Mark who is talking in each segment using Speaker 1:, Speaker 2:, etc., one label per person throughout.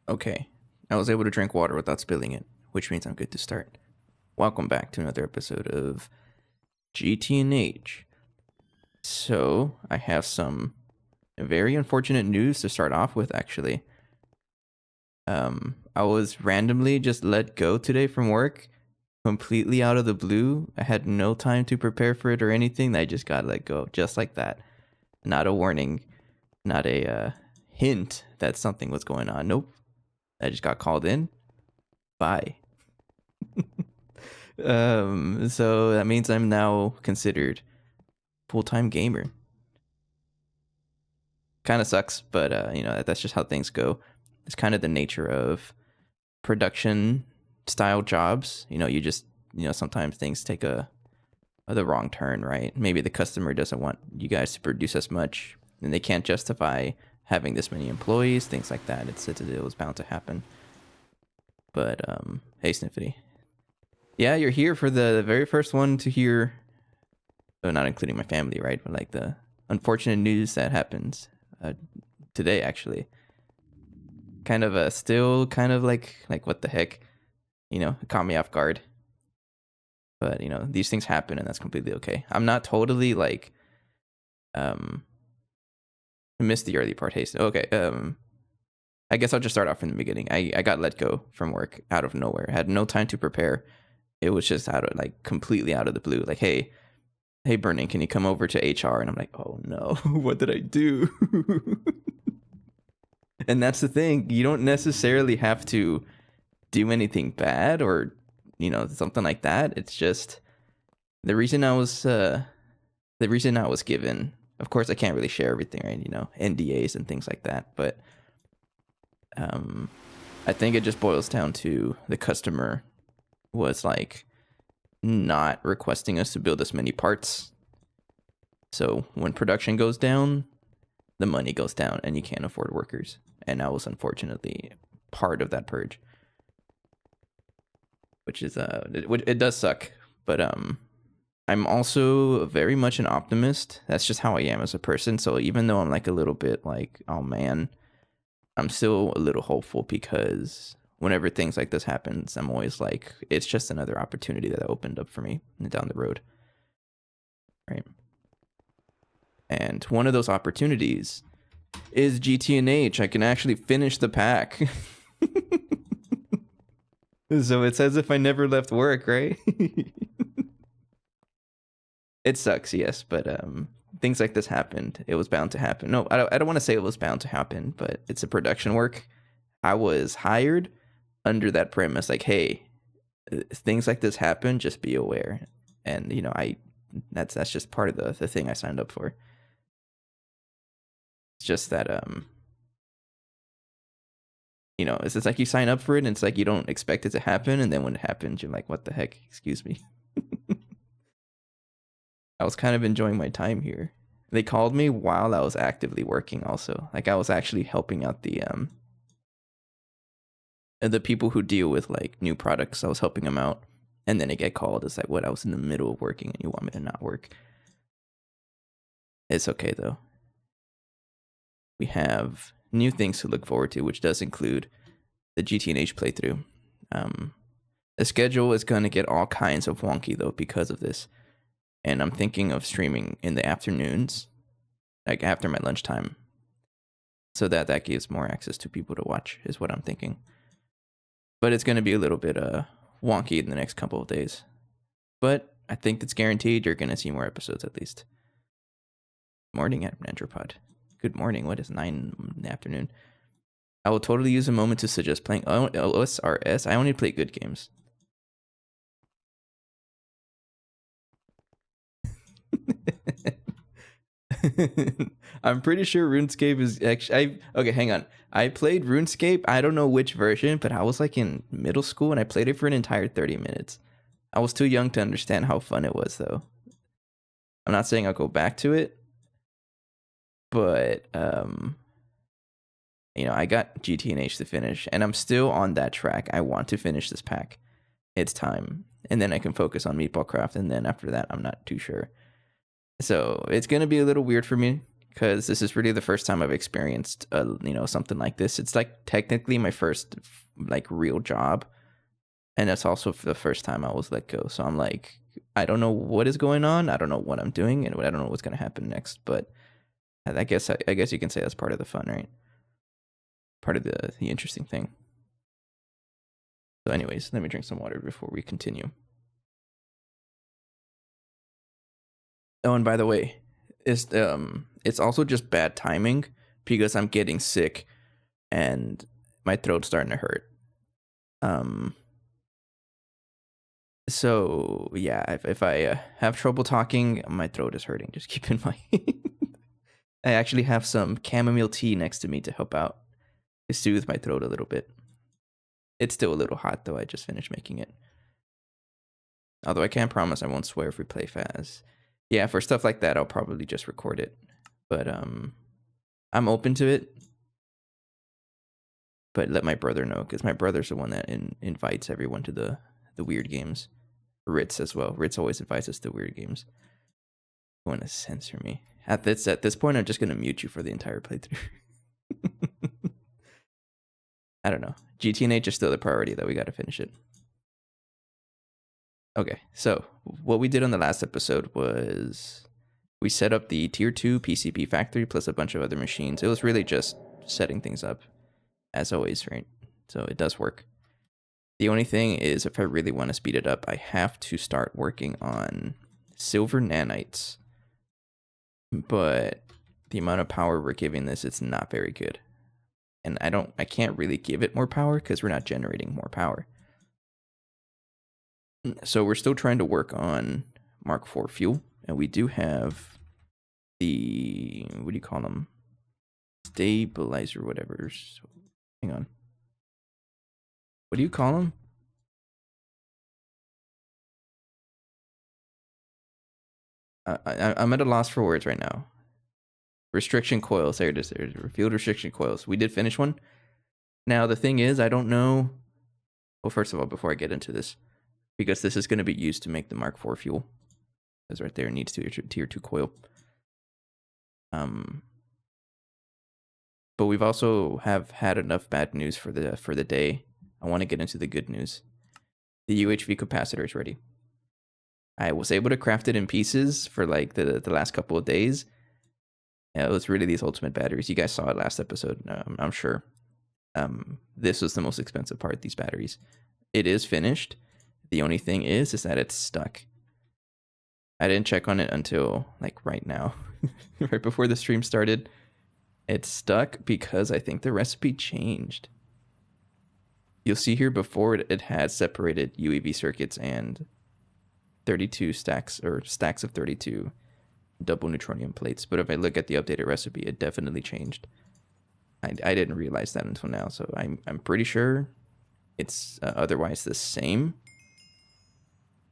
Speaker 1: Okay, I was able to drink water without spilling it, which means I'm good to start. Welcome back to another episode of GT&H. So, I have some very unfortunate news to start off with, actually. I was randomly just let go today from work, completely out of the blue. I had no time to prepare for it or anything. I just got let go, just like that. Not a warning, not a hint that something was going on. Nope. I just got called in. Bye. So that means I'm now considered full-time gamer. Kind of sucks, but that's just how things go. It's kind of the nature of production style jobs. Sometimes things take the wrong turn, right? Maybe the customer doesn't want you guys to produce as much, and they can't justify having this many employees, things like that. It was bound to happen. But hey, Sniffity. Yeah, you're here for the very first one to hear, not including my family, right? But like the unfortunate news that happens today, actually. Kind of still kind of like what the heck, it caught me off guard. But these things happen, and that's completely okay. I'm not totally like, I missed the early part. Hey, okay. I guess I'll just start off from the beginning. I got let go from work out of nowhere. I had no time to prepare. It was just completely out of the blue. Like, hey, Burning, can you come over to HR? And I'm like, oh no, what did I do? And that's the thing. You don't necessarily have to do anything bad or, something like that. It's just the reason I was given. Of course, I can't really share everything, right? NDAs and things like that. But I think it just boils down to the customer was like not requesting us to build as many parts. So when production goes down, the money goes down and you can't afford workers. And I was unfortunately part of that purge, which is it does suck. But I'm also very much an optimist. That's just how I am as a person. So even though I'm like a little bit like, oh man, I'm still a little hopeful, because whenever things like this happens, I'm always like, it's just another opportunity that opened up for me down the road. Right. And one of those opportunities is GT&H. I can actually finish the pack. So it's as if I never left work, right? It sucks, yes, but things like this happened. It was bound to happen. No, I don't want to say it was bound to happen, but it's a production work. I was hired under that premise, like, hey, things like this happen, just be aware. And that's just part of the thing I signed up for. It's just that it's like you sign up for it and it's like you don't expect it to happen, and then when it happens, you're like, what the heck? Excuse me. I was kind of enjoying my time here. They called me while I was actively working also. Like, I was actually helping out the people who deal with like new products. I was helping them out, and then I get called. It's like, what? I was in the middle of working and you want me to not work? It's okay though. We have new things to look forward to, which does include the GT&H playthrough. The schedule is going to get all kinds of wonky though because of this. And I'm thinking of streaming in the afternoons, like after my lunchtime, so that gives more access to people to watch, is what I'm thinking. But it's going to be a little bit wonky in the next couple of days. But I think it's guaranteed you're going to see more episodes at least. Morning at Andropod. Good morning. What is 9 in the afternoon? I will totally use a moment to suggest playing OSRS. I only play good games. I'm pretty sure RuneScape is actually... Okay, hang on. I played RuneScape. I don't know which version, but I was like in middle school and I played it for an entire 30 minutes. I was too young to understand how fun it was, though. I'm not saying I'll go back to it, but I got GT&H to finish, and I'm still on that track. I want to finish this pack. It's time, and then I can focus on Meatball Craft, and then after that, I'm not too sure. So it's gonna be a little weird for me, because this is really the first time I've experienced, something like this. It's like technically my first like real job, and it's also the first time I was let go. So I'm like, I don't know what is going on. I don't know what I'm doing, and I don't know what's gonna happen next. But I guess you can say that's part of the fun, right? Part of the interesting thing. So, anyways, let me drink some water before we continue. Oh, and by the way, it's also just bad timing because I'm getting sick and my throat's starting to hurt. So yeah, if I have trouble talking, my throat is hurting. Just keep in mind. I actually have some chamomile tea next to me to help out, to soothe my throat a little bit. It's still a little hot though. I just finished making it. Although I can't promise I won't swear if we play fast. Yeah, for stuff like that, I'll probably just record it. But I'm open to it. But let my brother know, because my brother's the one that invites everyone to the weird games. Ritz as well. Ritz always invites us to weird games. You want to censor me? At this point, I'm just gonna mute you for the entire playthrough. I don't know. GTNH is still the priority, though. We got to finish it. Okay, so what we did on the last episode was we set up the tier 2 PCP factory plus a bunch of other machines. It was really just setting things up, as always, right? So it does work. The only thing is, if I really want to speed it up, I have to start working on silver nanites. But the amount of power we're giving this, it's not very good. And I can't really give it more power because we're not generating more power. So we're still trying to work on Mark IV fuel, and we do have the, what do you call them? Stabilizer, whatever. Hang on. What do you call them? I'm at a loss for words right now. Restriction coils. There it is. There's field restriction coils. We did finish one. Now, the thing is, I don't know. Well, first of all, before I get into this, because this is going to be used to make the Mark IV fuel. Because right there, it needs tier 2 coil. But we've also have had enough bad news for the day. I want to get into the good news. The UHV capacitor is ready. I was able to craft it in pieces for like the last couple of days. Yeah, it was really these ultimate batteries. You guys saw it last episode, I'm sure. This was the most expensive part, these batteries. It is finished. The only thing is that it's stuck. I didn't check on it until like right now, right before the stream started. It's stuck because I think the recipe changed. You'll see here before it had separated UEV circuits and 32 stacks of 32 double neutronium plates. But if I look at the updated recipe, it definitely changed. I didn't realize that until now, so I'm pretty sure it's otherwise the same.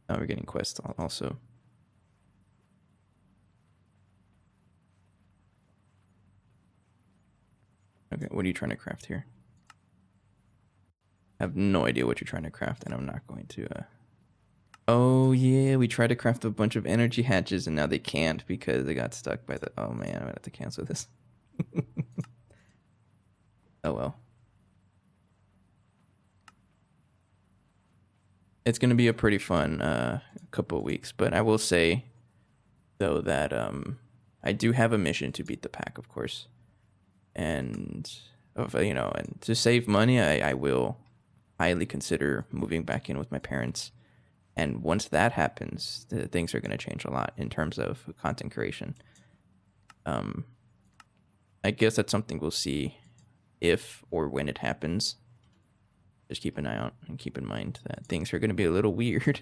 Speaker 1: Now we're getting quests also. Okay, what are you trying to craft here? I have no idea what you're trying to craft, and I'm not going to... Oh, yeah, we tried to craft a bunch of energy hatches, and now they can't because they got stuck by the... Oh, man, I'm going to have to cancel this. Oh, well. It's going to be a pretty fun couple of weeks, but I will say, though, that I do have a mission to beat the pack, of course. And, and to save money, I will highly consider moving back in with my parents. And once that happens, things are going to change a lot in terms of content creation. I guess that's something we'll see if or when it happens. Just keep an eye out and keep in mind that things are going to be a little weird.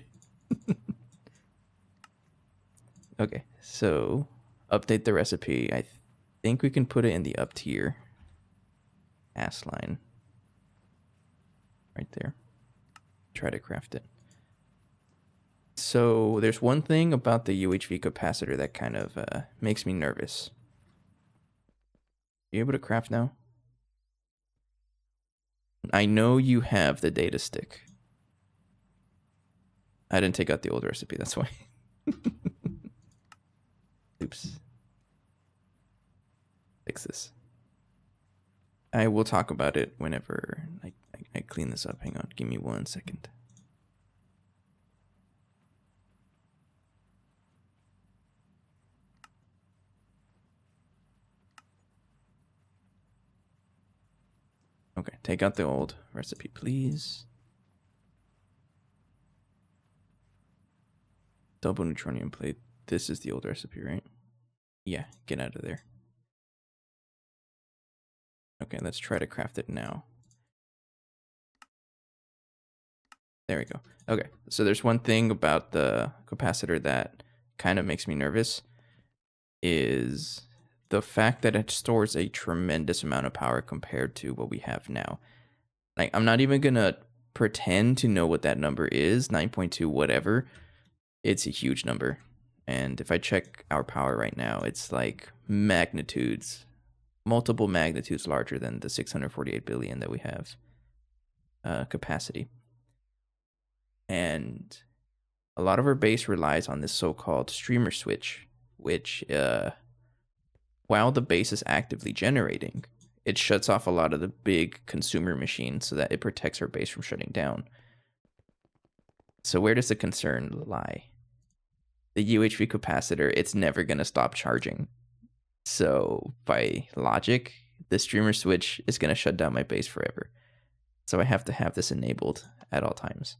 Speaker 1: Okay, so update the recipe. I think we can put it in the up tier. Ass line. Right there. Try to craft it. So there's one thing about the UHV capacitor that kind of makes me nervous. You able to craft now? I know you have the data stick. I didn't take out the old recipe, that's why. Oops. fix this. I will talk about it whenever I clean this up. Hang on, give me 1 second. Okay, take out the old recipe, please. Double neutronium plate. This is the old recipe, right? Yeah, get out of there. Okay, let's try to craft it now. There we go. Okay, so there's one thing about the capacitor that kind of makes me nervous, is the fact that it stores a tremendous amount of power compared to what we have now. Like, I'm not even gonna pretend to know what that number is, 9.2 whatever. It's a huge number. And if I check our power right now, it's like magnitudes, multiple magnitudes larger than the 648 billion that we have capacity. And a lot of our base relies on this so-called streamer switch, which while the base is actively generating, it shuts off a lot of the big consumer machines so that it protects our base from shutting down. So where does the concern lie? The UHV capacitor, it's never going to stop charging. So by logic, the streamer switch is going to shut down my base forever. So I have to have this enabled at all times.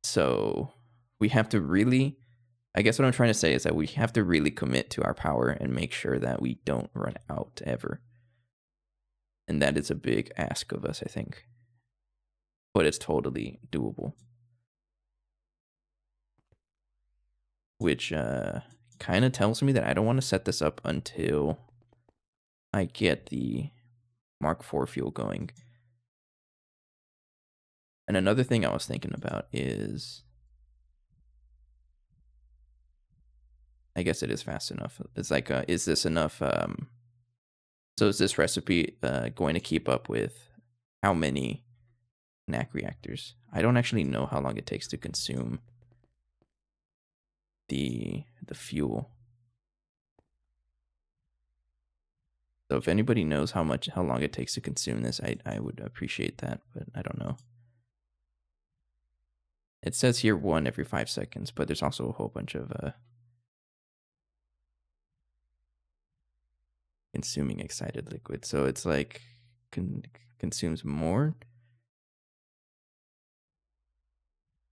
Speaker 1: So we have to really, I guess what I'm trying to say is that we have to really commit to our power and make sure that we don't run out ever. And that is a big ask of us, I think. But it's totally doable. Which kind of tells me that I don't want to set this up until I get the Mark IV fuel going. And another thing I was thinking about is, I guess it is fast enough. It's like, is this enough? So is this recipe going to keep up with how many NAC reactors? I don't actually know how long it takes to consume the fuel. So if anybody knows how long it takes to consume this, I would appreciate that, but I don't know. It says here 1 every 5 seconds, but there's also a whole bunch of consuming excited liquid. So it's like consumes more.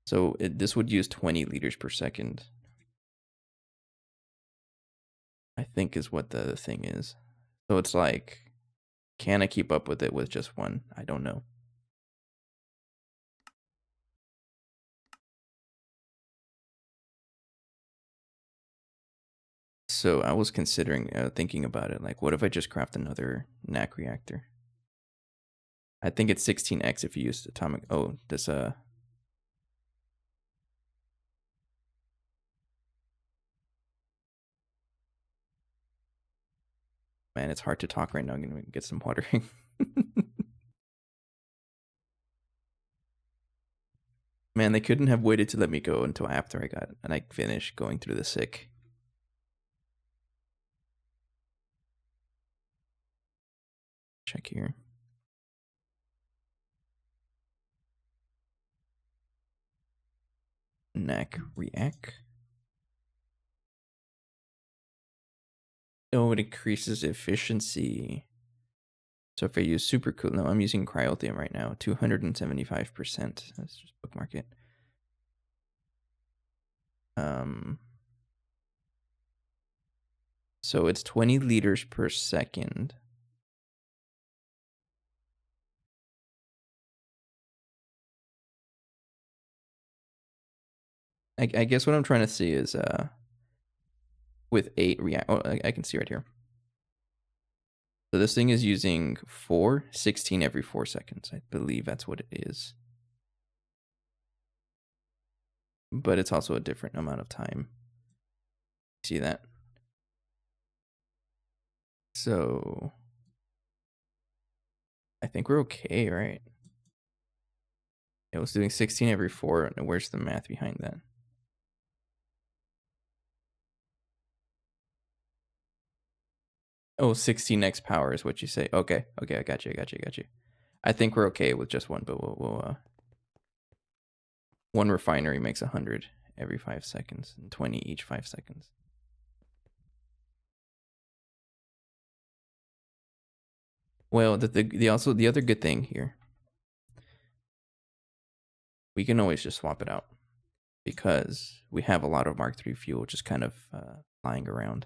Speaker 1: So this would use 20 liters per second, I think is what the thing is. So it's like, can I keep up with it with just 1? I don't know. So I was considering, thinking about it, like, what if I just craft another NAC reactor? I think it's 16x if you use atomic. Oh, this man, it's hard to talk right now. I'm gonna get some water. Man, they couldn't have waited to let me go until after I finished going through the sick. Check here. NAC react. Oh, it increases efficiency. So if I use supercool, no, I'm using cryothium right now, 275%. Let's just bookmark it. So it's 20 liters per second. I guess what I'm trying to see is with 8 react. Oh, I can see right here. So this thing is using 16 every 4 seconds. I believe that's what it is. But it's also a different amount of time. See that? So I think we're okay, right? It was doing 16 every 4. And where's the math behind that? Oh, 16x power is what you say. Okay, okay, I got you. I think we're okay with just one, but we'll one refinery makes 100 every 5 seconds and 20 each 5 seconds. Well, the other good thing here, we can always just swap it out because we have a lot of Mark III fuel just kind of lying around.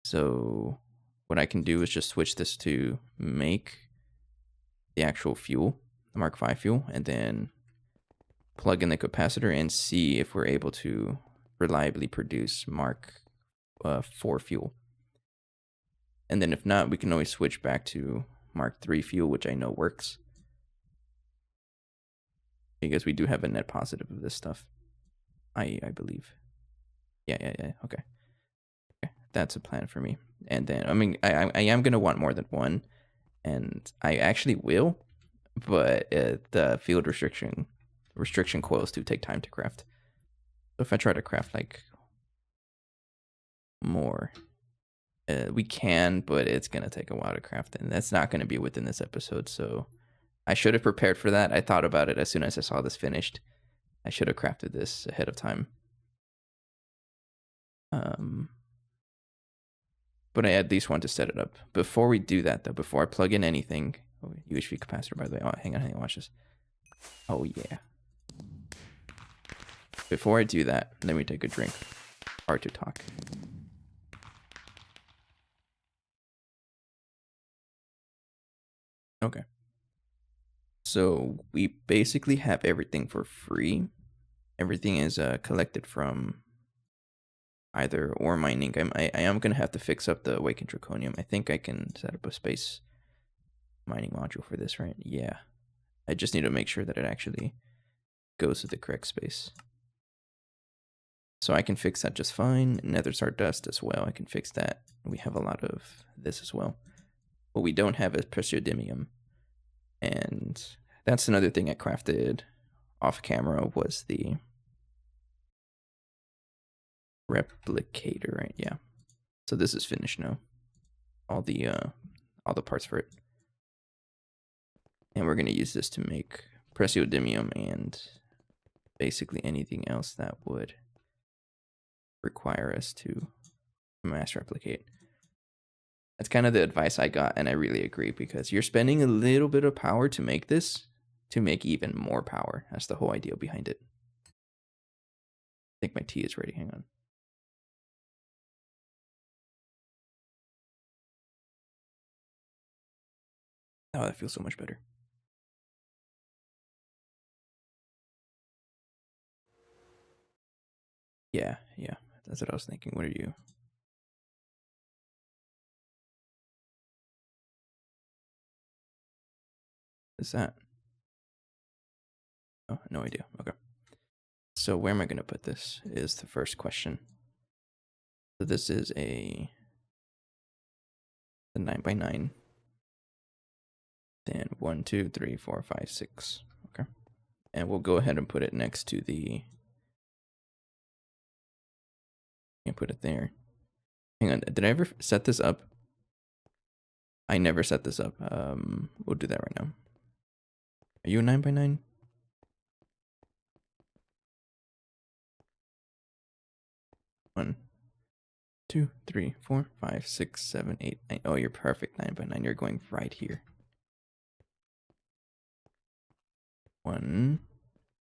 Speaker 1: So what I can do is just switch this to make the actual fuel, the Mark V fuel, and then plug in the capacitor and see if we're able to reliably produce Mark IV fuel. And then if not, we can always switch back to Mark III fuel, which I know works. Because we do have a net positive of this stuff. I believe. Yeah. Okay. That's a plan for me. And then, I mean, I am going to want more than one. And I actually will. But the field restriction coils do take time to craft. So if I try to craft like more, we can, but it's going to take a while to craft. And that's not going to be within this episode. So I should have prepared for that. I thought about it as soon as I saw this finished. I should have crafted this ahead of time. But I at least want to set it up. Before we do that, though, before I plug in anything... Oh, UHV capacitor, by the way. Oh, hang on, watch this. Oh, yeah. Before I do that, let me take a drink. Hard to talk. Okay. So we basically have everything for free. Everything is collected from either ore mining. I am going to have to fix up the awakened draconium. I think I can set up a space mining module for this, right? Yeah. I just need to make sure that it actually goes to the correct space. So I can fix that just fine. Nether star dust as well. I can fix that. We have a lot of this as well. What we don't have is praseodymium. And that's another thing I crafted off camera was the replicator, right? Yeah. So this is finished now. All the parts for it. And we're going to use this to make praseodymium and basically anything else that would require us to mass replicate. That's kind of the advice I got, and I really agree, because you're spending a little bit of power to make this, to make even more power. That's the whole idea behind it. I think my tea is ready. Hang on. Oh, that feels so much better. Yeah. That's what I was thinking. What are you? Is that? Oh, no idea. Okay. So where am I going to put this is the first question. So this is a 9x9. Then 1, 2, 3, 4, 5, 6. Okay. And we'll go ahead and put it next to the... You can put it there. Hang on, did I ever set this up? I never set this up. We'll do that right now. Are you a 9x9? One, 2, 3, 4, 5, 6, 7, 8, 9. Oh, you're perfect. 9x9. You're going right here. 1,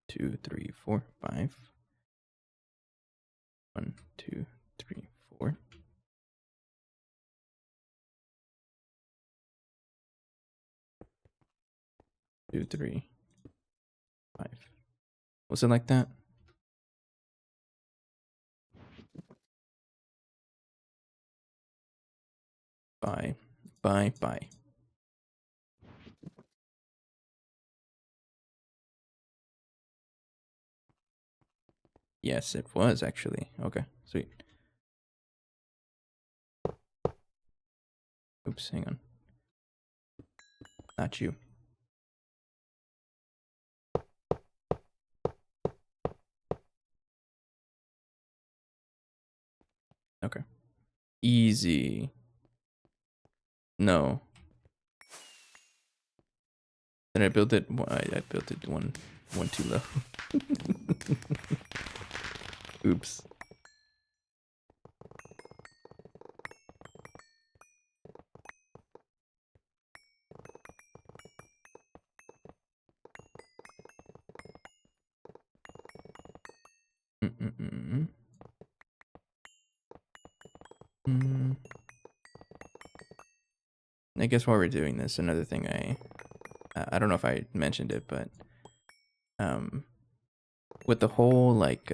Speaker 1: 2, 3, 4, 5. 1, 2, 3, 4. 2, 3, 5. Was it like that? Bye. Yes, it was actually. Okay, sweet. Oops, hang on. Not you. Okay. Easy. No. Then I built it. I built it one too low. Oops. I guess while we're doing this, another thing I don't know if I mentioned it, but with the whole like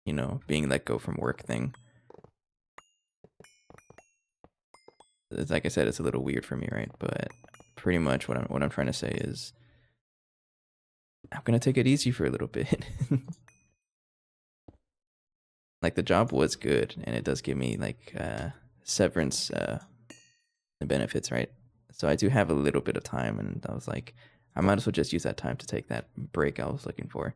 Speaker 1: you know, being let go from work thing, it's, like I said, it's a little weird for me, right? But pretty much what I'm trying to say is I'm gonna take it easy for a little bit. Like the job was good, and it does give me like severance benefits, right? So I do have a little bit of time, and I was like, I might as well just use that time to take that break I was looking for.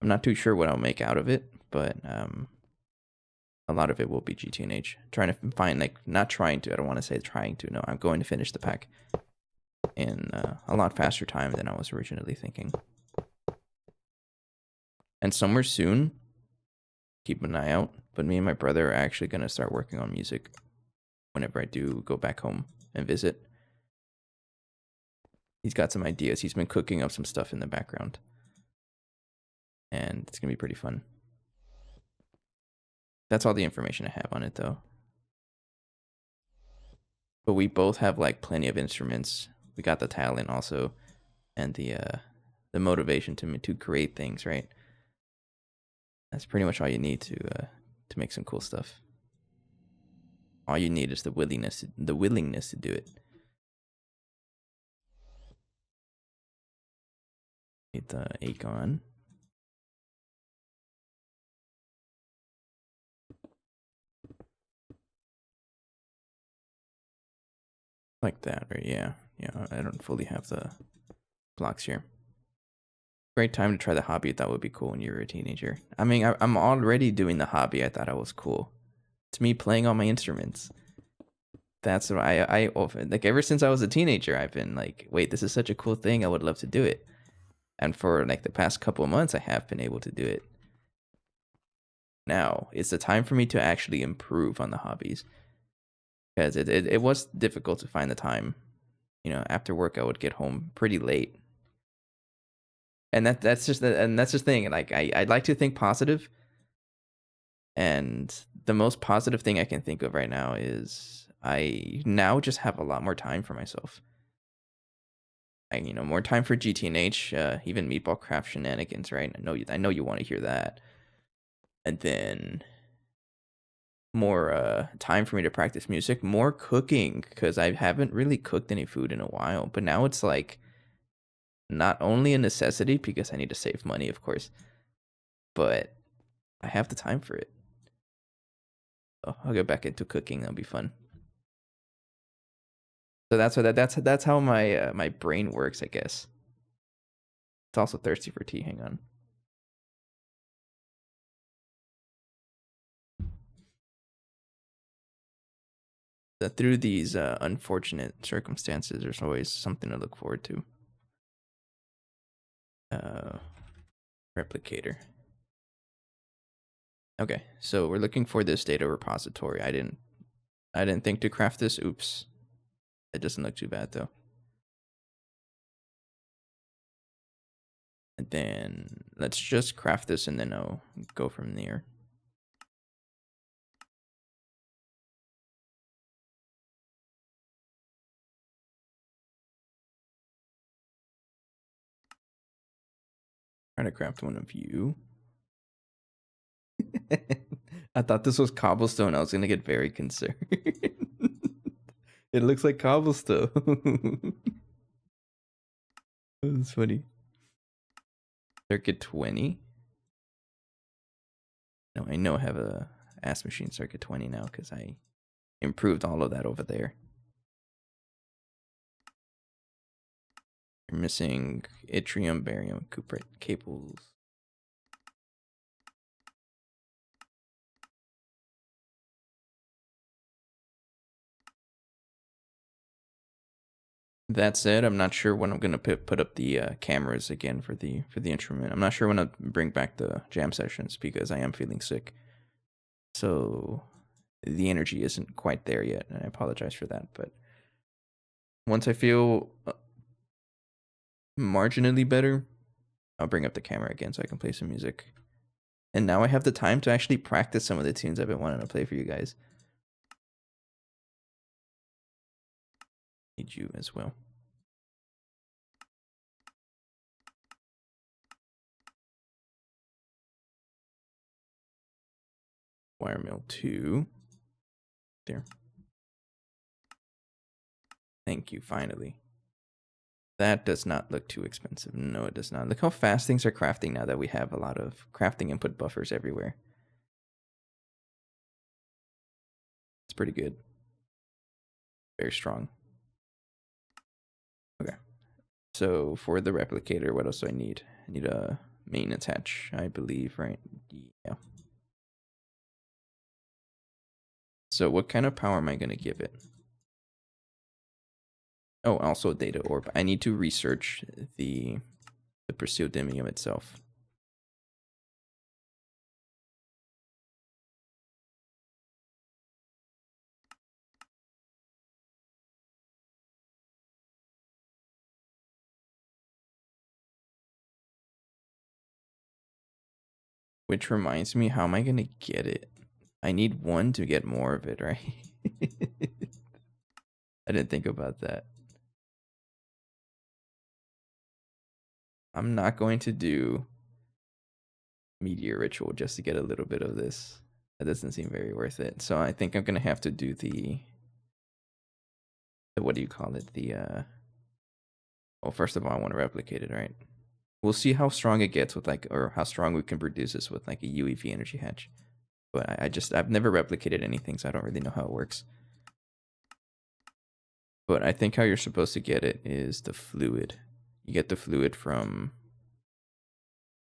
Speaker 1: I'm not too sure what I'll make out of it, but a lot of it will be GTNH. Trying to find, like, not trying to, I don't want to say trying to, no, I'm going to finish the pack in a lot faster time than I was originally thinking. And somewhere soon, keep an eye out, but me and my brother are actually going to start working on music whenever I do go back home and visit. He's got some ideas. He's been cooking up some stuff in the background. And it's going to be pretty fun. That's all the information I have on it, though. But we both have, like, plenty of instruments. We got the talent also, and the motivation to create things, right? That's pretty much all you need to make some cool stuff. All you need is the willingness to do it. Get the Acon. Like that, right? Yeah. I don't fully have the blocks here. Great time to try the hobby. I thought would be cool when you were a teenager. I mean, I'm already doing the hobby. I thought I was cool. It's me playing all my instruments. That's what I often, like, ever since I was a teenager, I've been like, wait, this is such a cool thing. I would love to do it. And for like the past couple of months, I have been able to do it. Now it's the time for me to actually improve on the hobbies, because it was difficult to find the time. You know, after work, I would get home pretty late, and that's just the thing. Like I'd like to think positive, and the most positive thing I can think of right now is I now just have a lot more time for myself. More time for GTNH, even Meatball Craft shenanigans, right? I know you want to hear that, and then more time for me to practice music, more cooking, because I haven't really cooked any food in a while. But now it's like not only a necessity because I need to save money, of course, but I have the time for it. So I'll get back into cooking. That'll be fun. So that's how my my brain works, I guess. It's also thirsty for tea. Hang on. That through these unfortunate circumstances, there's always something to look forward to. Replicator. Okay, so we're looking for this data repository. I didn't think to craft this. Oops. It doesn't look too bad though. And then let's just craft this and then I'll go from there. Try to craft one of you. I thought this was cobblestone. I was gonna get very concerned. It looks like cobblestone. That's funny. Circuit 20. No, I know I have a ass machine circuit 20 now because I improved all of that over there. You're missing yttrium, barium, cuprate cables. That said, I'm not sure when I'm gonna put up the cameras again for the instrument. I'm not sure when I'll bring back the jam sessions because I am feeling sick. So the energy isn't quite there yet, and I apologize for that. But once I feel marginally better, I'll bring up the camera again so I can play some music. And now I have the time to actually practice some of the tunes I've been wanting to play for you guys. Need you as well. Wire mill 2. There. Thank you, finally. That does not look too expensive. No, it does not. Look how fast things are crafting now that we have a lot of crafting input buffers everywhere. It's pretty good. Very strong. Okay. So for the replicator, what else do I need? I need a maintenance hatch, I believe, right? Yeah. So what kind of power am I going to give it? Oh, also a data orb. I need to research the praseodymium itself. Which reminds me, how am I going to get it? I need 1 to get more of it, right? I didn't think about that. I'm not going to do meteor ritual just to get a little bit of this. That doesn't seem very worth it. So I think I'm going to have to do the what do you call it? Well, first of all, I want to replicate it, right? We'll see how strong it gets with or how strong we can produce this with like a UEV energy hatch. But I've never replicated anything, so I don't really know how it works. But I think how you're supposed to get it is the fluid. You get the fluid from,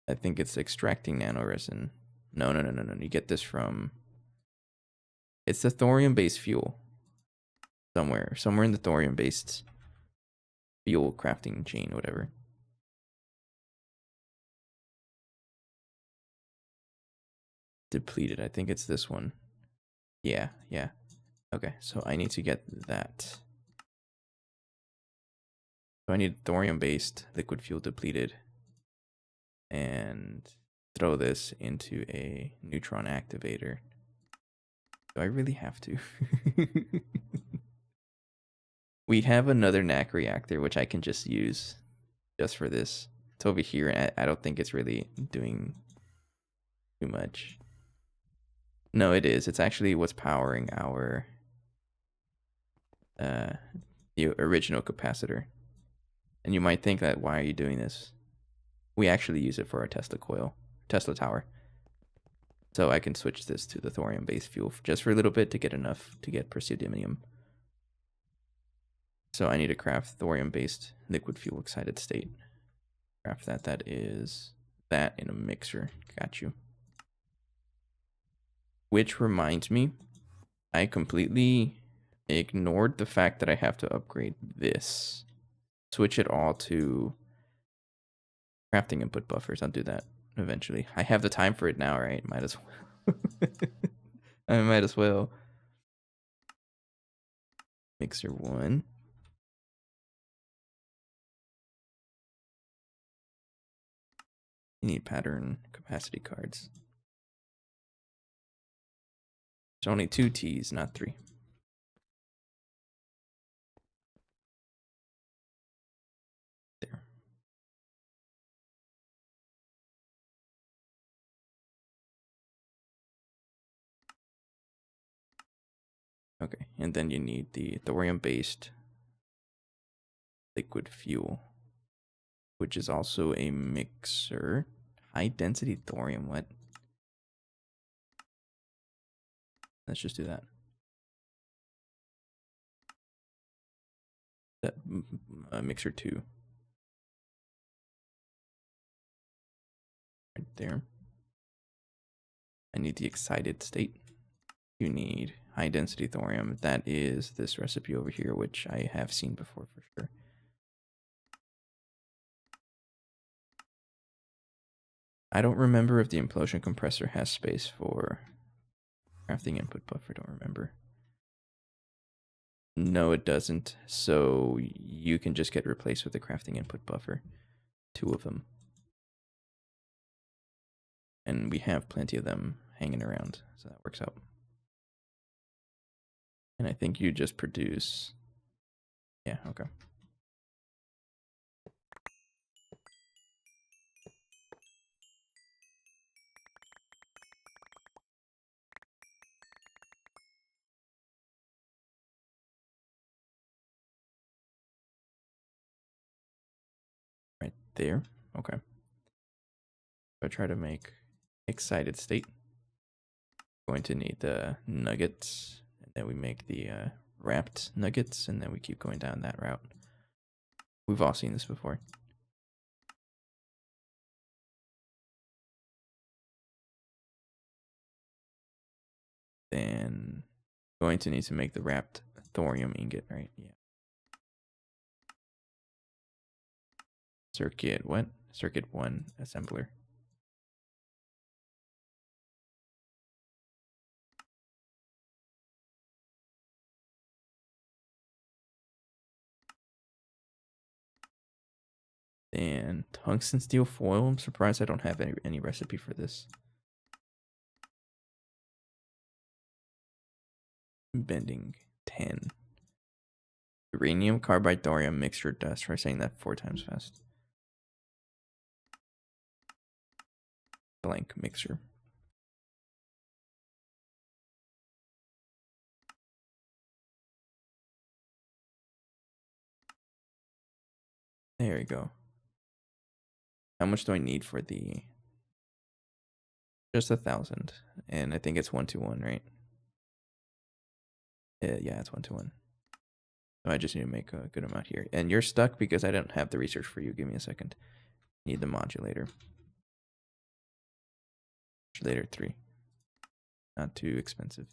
Speaker 1: I think it's extracting nanoresin. No. You get this from, it's the thorium-based fuel. Somewhere in the thorium-based fuel crafting chain, whatever. Depleted, I think it's this one. Yeah. Okay, so I need to get that. So I need thorium-based liquid fuel depleted. And throw this into a neutron activator. Do I really have to? We have another NAC reactor, which I can just use just for this. It's over here, and I don't think it's really doing too much. No, it is. It's actually what's powering our the original capacitor. And you might think that, why are you doing this? We actually use it for our Tesla tower. So I can switch this to the thorium-based fuel just for a little bit to get enough to get praseodymium. So I need to craft thorium-based liquid fuel excited state. Craft that. That is that in a mixer. Got you. Which reminds me, I completely ignored the fact that I have to upgrade this. Switch it all to crafting input buffers. I'll do that eventually. I have the time for it now, right? Might as well. I might as well. Mixer 1. You need pattern capacity cards. There's only 2 T's, not 3. There. Okay, and then you need the thorium-based liquid fuel, which is also a mixer. High density thorium, what? Let's just do that. Mixer 2. Right there. I need the excited state. You need high density thorium. That is this recipe over here, which I have seen before for sure. I don't remember if the implosion compressor has space for crafting input buffer. Don't remember. No, it doesn't. So you can just get replaced with the crafting input buffer. 2 of them. And we have plenty of them hanging around, so that works out. And I think you just produce... Yeah, okay. Right there. Okay. I try to make excited state. Going to need the nuggets, and then we make the wrapped nuggets, and then we keep going down that route. We've all seen this before. Then going to need to make the wrapped thorium ingot, right? Yeah. Circuit what? Circuit 1 assembler. And tungsten steel foil. I'm surprised I don't have any recipe for this. Bending 10. Uranium carbide thorium mixture dust. Try saying that 4 times fast. Blank mixer. There we go. How much do I need for the... Just 1,000. And I think it's 1-to-1, right? Yeah, it's 1-to-1. So I just need to make a good amount here. And you're stuck because I don't have the research for you. Give me a second. Need the modulator. Modulator 3. Not too expensive.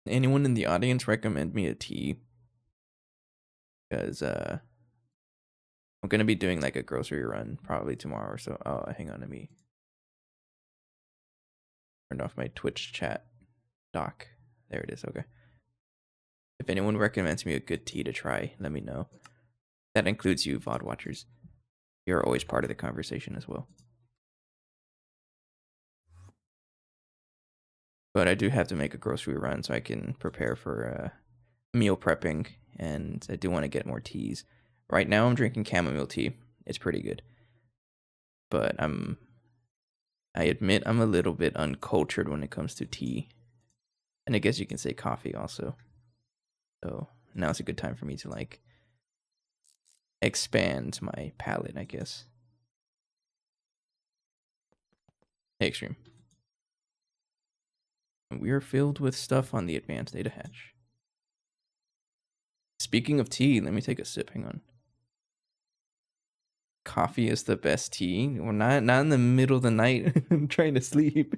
Speaker 1: Anyone in the audience recommend me a tea? Because I'm gonna be doing like a grocery run probably tomorrow or so. Oh, hang on, let me turn off my Twitch chat doc. There it is. Okay. If anyone recommends me a good tea to try, let me know. That includes you, VOD watchers. You're always part of the conversation as well. But I do have to make a grocery run so I can prepare for meal prepping, and I do want to get more teas. Right now I'm drinking chamomile tea. It's pretty good. But I admit I'm a little bit uncultured when it comes to tea. And I guess you can say coffee also. So now's a good time for me to like expand my palate, I guess. Hey, Extreme. We are filled with stuff on the advanced data hatch. Speaking of tea, let me take a sip. Hang on. Coffee is the best tea. We're not in the middle of the night. I'm trying to sleep.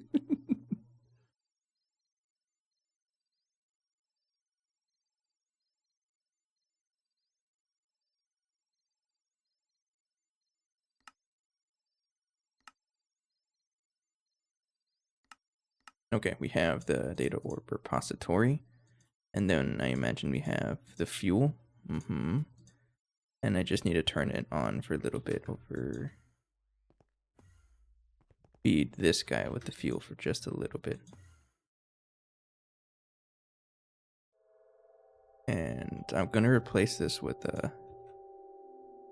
Speaker 1: Okay, we have the data orb repository. And then I imagine we have the fuel. And I just need to turn it on for a little bit over. Feed this guy with the fuel for just a little bit. And I'm going to replace this with a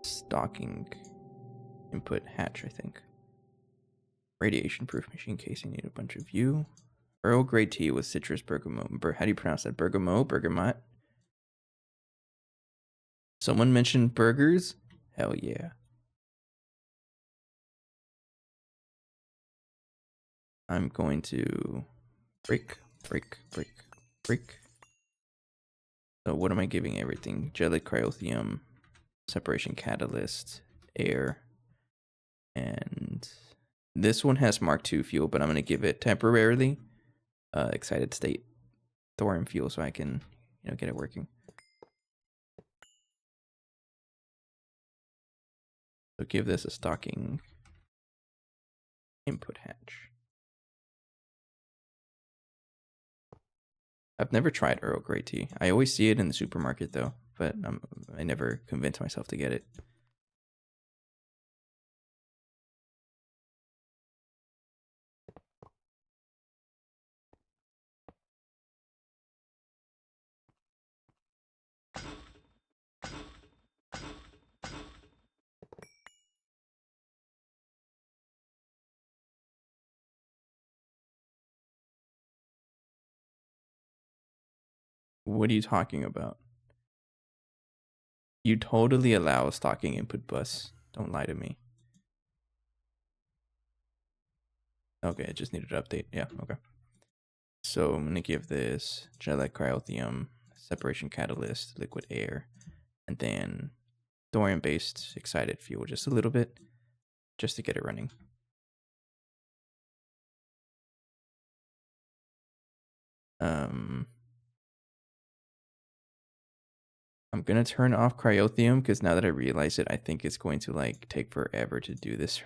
Speaker 1: stocking input hatch, I think. Radiation proof machine casing, need a bunch of you. Earl Grey tea with citrus bergamot. How do you pronounce that? Bergamot? Bergamot? Someone mentioned burgers? Hell yeah. I'm going to break. So what am I giving everything? Jelly cryothium, separation catalyst, air. And this one has Mark II fuel, but I'm going to give it temporarily excited state thorium fuel so I can, get it working. So give this a stocking input hatch. I've never tried Earl Grey tea. I always see it in the supermarket though, but I never convince myself to get it. What are you talking about? You totally allow a stocking input bus. Don't lie to me. Okay, it just needed to update. Yeah, okay. So I'm gonna give this gel-like cryothium, separation catalyst, liquid air, and then thorium-based excited fuel just a little bit, just to get it running. I'm gonna turn off cryothium because now that I realize it, I think it's going to like take forever to do this.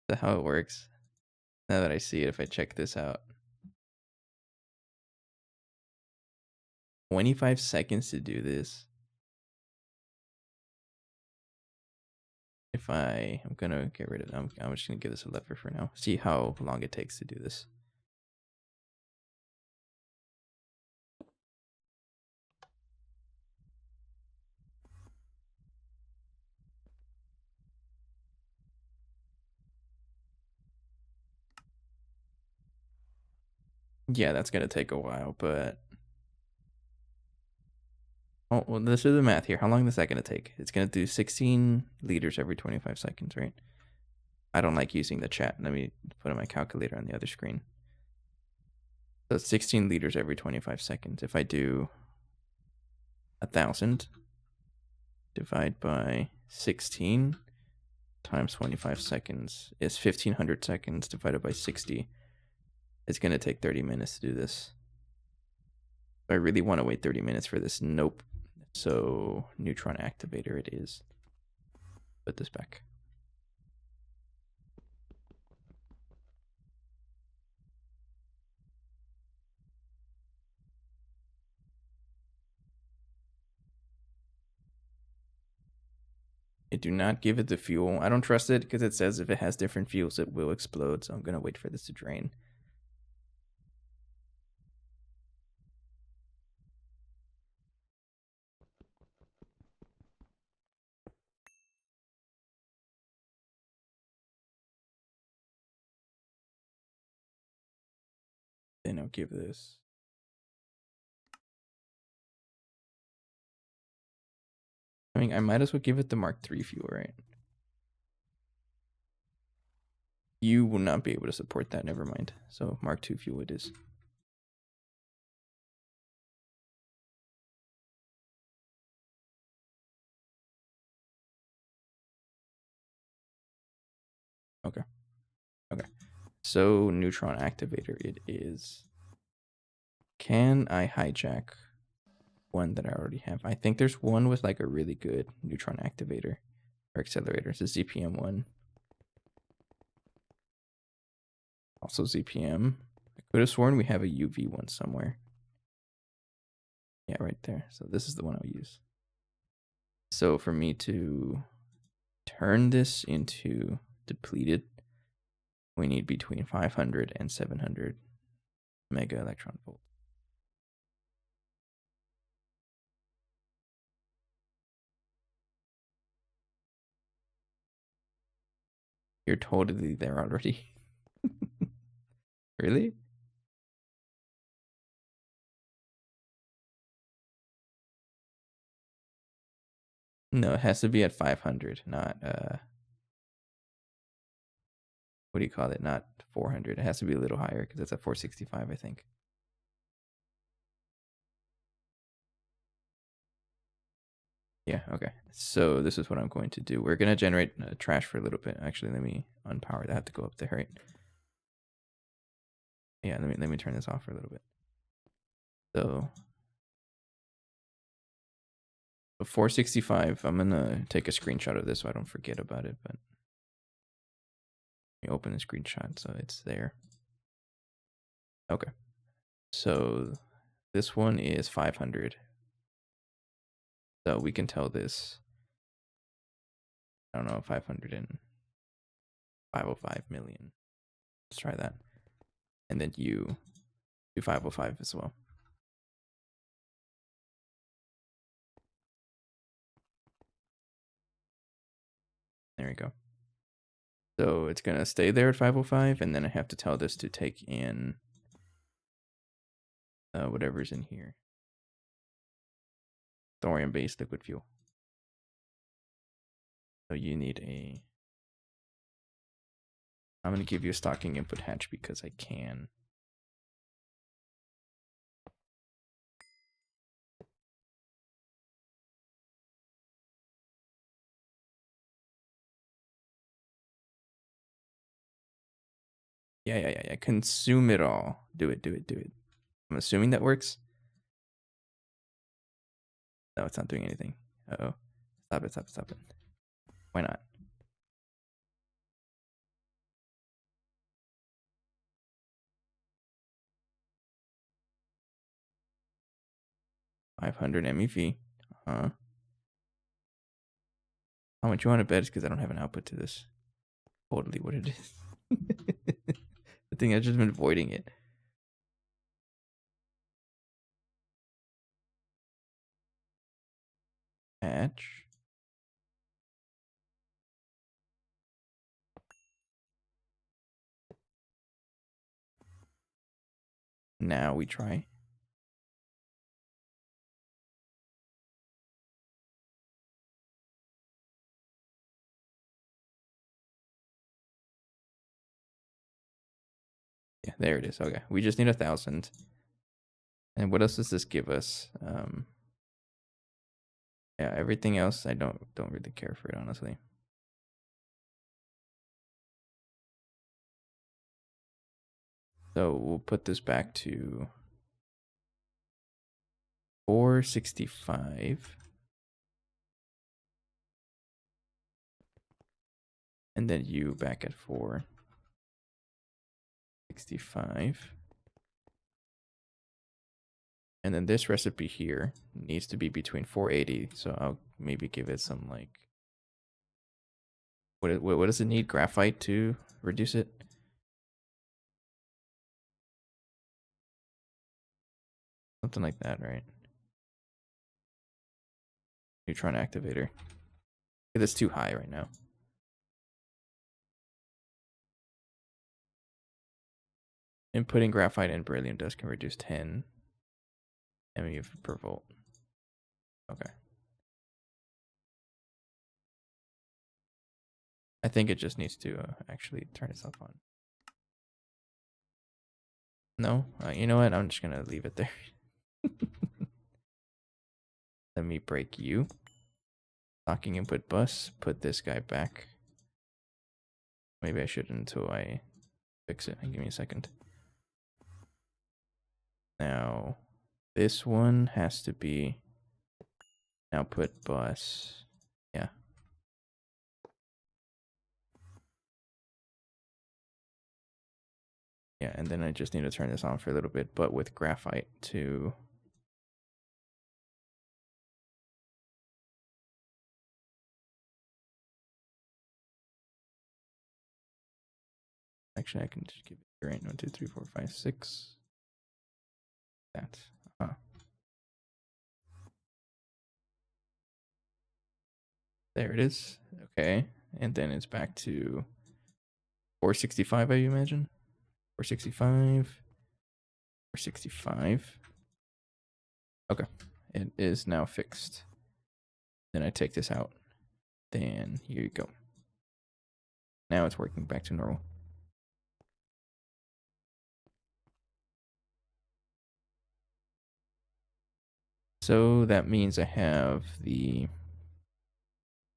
Speaker 1: That's how it works. Now that I see it, if I check this out, 25 seconds to do this. If I'm gonna get rid of them. I'm just gonna give this a lever for now. See how long it takes to do this. Yeah, that's gonna take a while, but oh well, let's do the math here. How long is that gonna take? It's gonna do 16 liters every 25 seconds, right? I don't like using the chat. Let me put in my calculator on the other screen. So 16 liters every 25 seconds. If I do 1,000 divide by 16 times 25 seconds is 1,500 seconds divided by 60. It's going to take 30 minutes to do this. I really want to wait 30 minutes for this. Nope. So neutron activator it is. Put this back. I do not give it the fuel. I don't trust it because it says if it has different fuels, it will explode. So I'm going to wait for this to drain. Then I'll give this. I mean, I might as well give it the Mark III fuel, right? You will not be able to support that. Never mind. So Mark II fuel it is. Okay. Okay. So neutron activator it is. Can I hijack one that I already have? I think there's one with like a really good neutron activator or accelerator. It's a ZPM one. Also ZPM. I could have sworn we have a UV one somewhere. Yeah, right there. So this is the one I'll use. So for me to turn this into depleted, we need between 500 and 700 mega electron volt. You're totally there already. Really? No, it has to be at 500, not what do you call it? Not 400. It has to be a little higher because it's at 465, I think. Yeah, okay. So this is what I'm going to do. We're going to generate trash for a little bit. Actually, let me unpower that. I have to go up there, right? Yeah, let me turn this off for a little bit. So 465, I'm going to take a screenshot of this so I don't forget about it, but let me open the screenshot so it's there. Okay. So this one is 500. So we can tell this, I don't know, 500 and 505 million. Let's try that. And then you do 505 as well. There we go. So it's going to stay there at 505, and then I have to tell this to take in whatever's in here. Thorium-based liquid fuel. So you need a... I'm going to give you a stocking input hatch because I can. Yeah. Consume it all. Do it. I'm assuming that works. No, it's not doing anything. Uh-oh. Stop it. Why not? 500 MeV. How much you want to bet is because I don't have an output to this. Totally what it is. I think I've just been avoiding it. Hatch. Now we try. Yeah, there it is. Okay, we just need 1,000. And what else does this give us? Yeah, everything else I don't really care for it, honestly. So we'll put this back to 465. And then you back at 465. And then this recipe here needs to be between 480. So I'll maybe give it some like... What does it need? Graphite to reduce it? Something like that, right? Neutron activator. That's too high right now. Inputting graphite and beryllium dust can reduce 10 MeV per volt. Okay. I think it just needs to actually turn itself on. No? You know what? I'm just going to leave it there. Let me break you. Locking input bus. Put this guy back. Maybe I shouldn't until I fix it. Give me a second. Now, this one has to be output bus. Yeah. Yeah, and then I just need to turn this on for a little bit, but with graphite to... Actually, I can just give it right. 1, 2, 3, 4, 5, 6. That. There it is. Okay. And then it's back to 465, I imagine. 465. 465. Okay. It is now fixed. Then I take this out. Then here you go. Now it's working back to normal. So that means I have the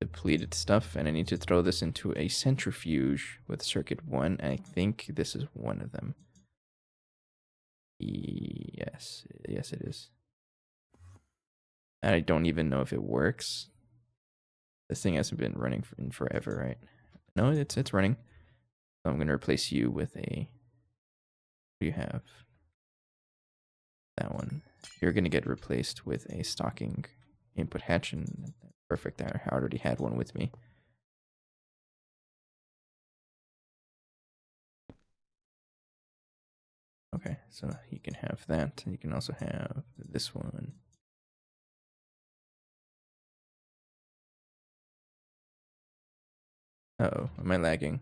Speaker 1: depleted stuff, and I need to throw this into a centrifuge with circuit 1. I think this is one of them. Yes, it is. I don't even know if it works. This thing hasn't been running in forever, right? No, it's running. So I'm gonna replace you with a. What do you have? That one. You're gonna get replaced with a stocking input hatch, and perfect. I already had one with me. Okay, so you can have that. You can also have this one. Uh-oh, am I lagging?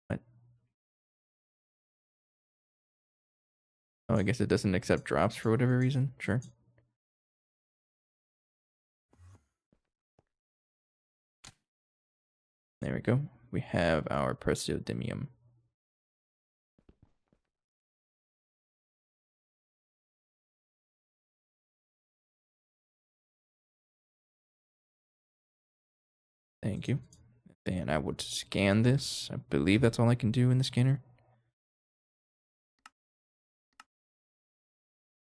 Speaker 1: What? Oh, I guess it doesn't accept drops for whatever reason. Sure. There we go. We have our praseodymium. Thank you. Then I would scan this. I believe that's all I can do in the scanner.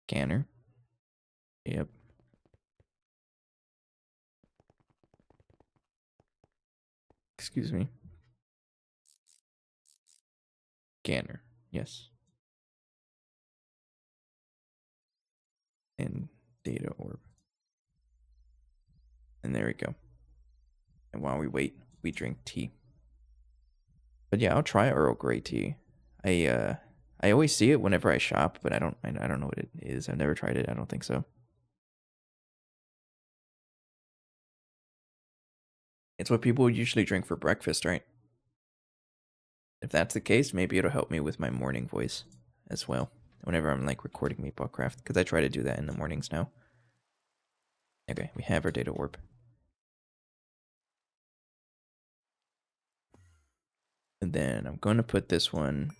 Speaker 1: Scanner. Yep. Excuse me. Scanner. Yes. And data orb. And there we go. And while we wait, we drink tea. But yeah, I'll try Earl Grey tea. I always see it whenever I shop, but I don't know what it is. I've never tried it. I don't think so. It's what people usually drink for breakfast, right? If that's the case, maybe it'll help me with my morning voice as well. Whenever I'm like recording Meatballcraft, because I try to do that in the mornings now. Okay, we have our data orb. And then I'm going to put this one.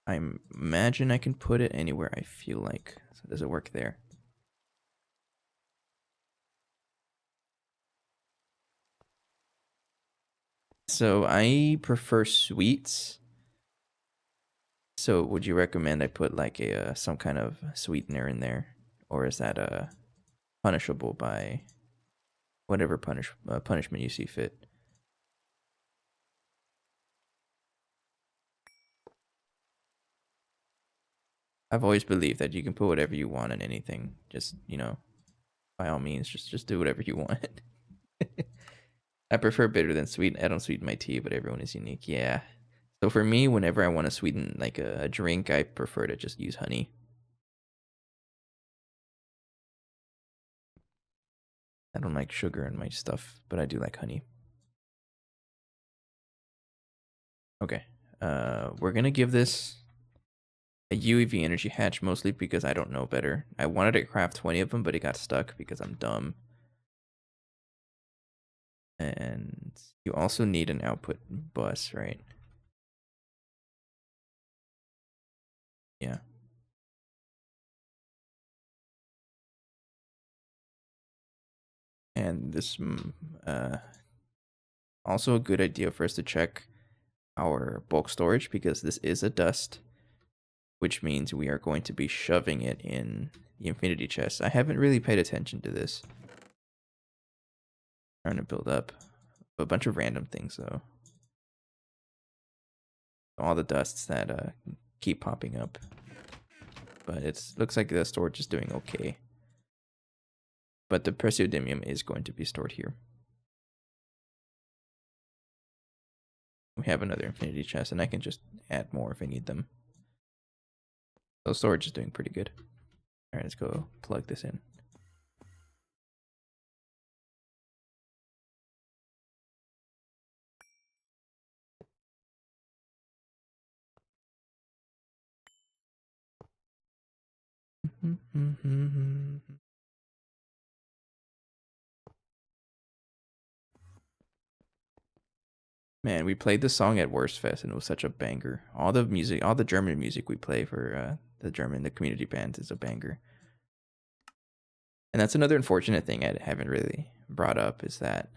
Speaker 1: I imagine I can put it anywhere I feel like. So does it work there? So I prefer sweets. So would you recommend I put like a some kind of sweetener in there, or is that punishable by whatever punishment you see fit? I've always believed that you can put whatever you want in anything. Just, by all means, just do whatever you want. I prefer bitter than sweet. I don't sweeten my tea, but everyone is unique. Yeah. So for me, whenever I want to sweeten like a drink, I prefer to just use honey. I don't like sugar in my stuff, but I do like honey. Okay. We're gonna give this a UEV energy hatch mostly because I don't know better. I wanted to craft 20 of them, but it got stuck because I'm dumb. And you also need an output bus, right? Yeah. And this also a good idea for us to check our bulk storage because this is a dust, which means we are going to be shoving it in the infinity chest. I haven't really paid attention to this. Trying to build up a bunch of random things though. All the dusts that keep popping up. But it looks like the storage is doing okay. But the praseodymium is going to be stored here. We have another infinity chest, and I can just add more if I need them. So storage is doing pretty good. Alright, let's go plug this in. Man, we played the song at Worst Fest and it was such a banger. All the music, all the German music we play for the community band is a banger. And that's another unfortunate thing I haven't really brought up, is that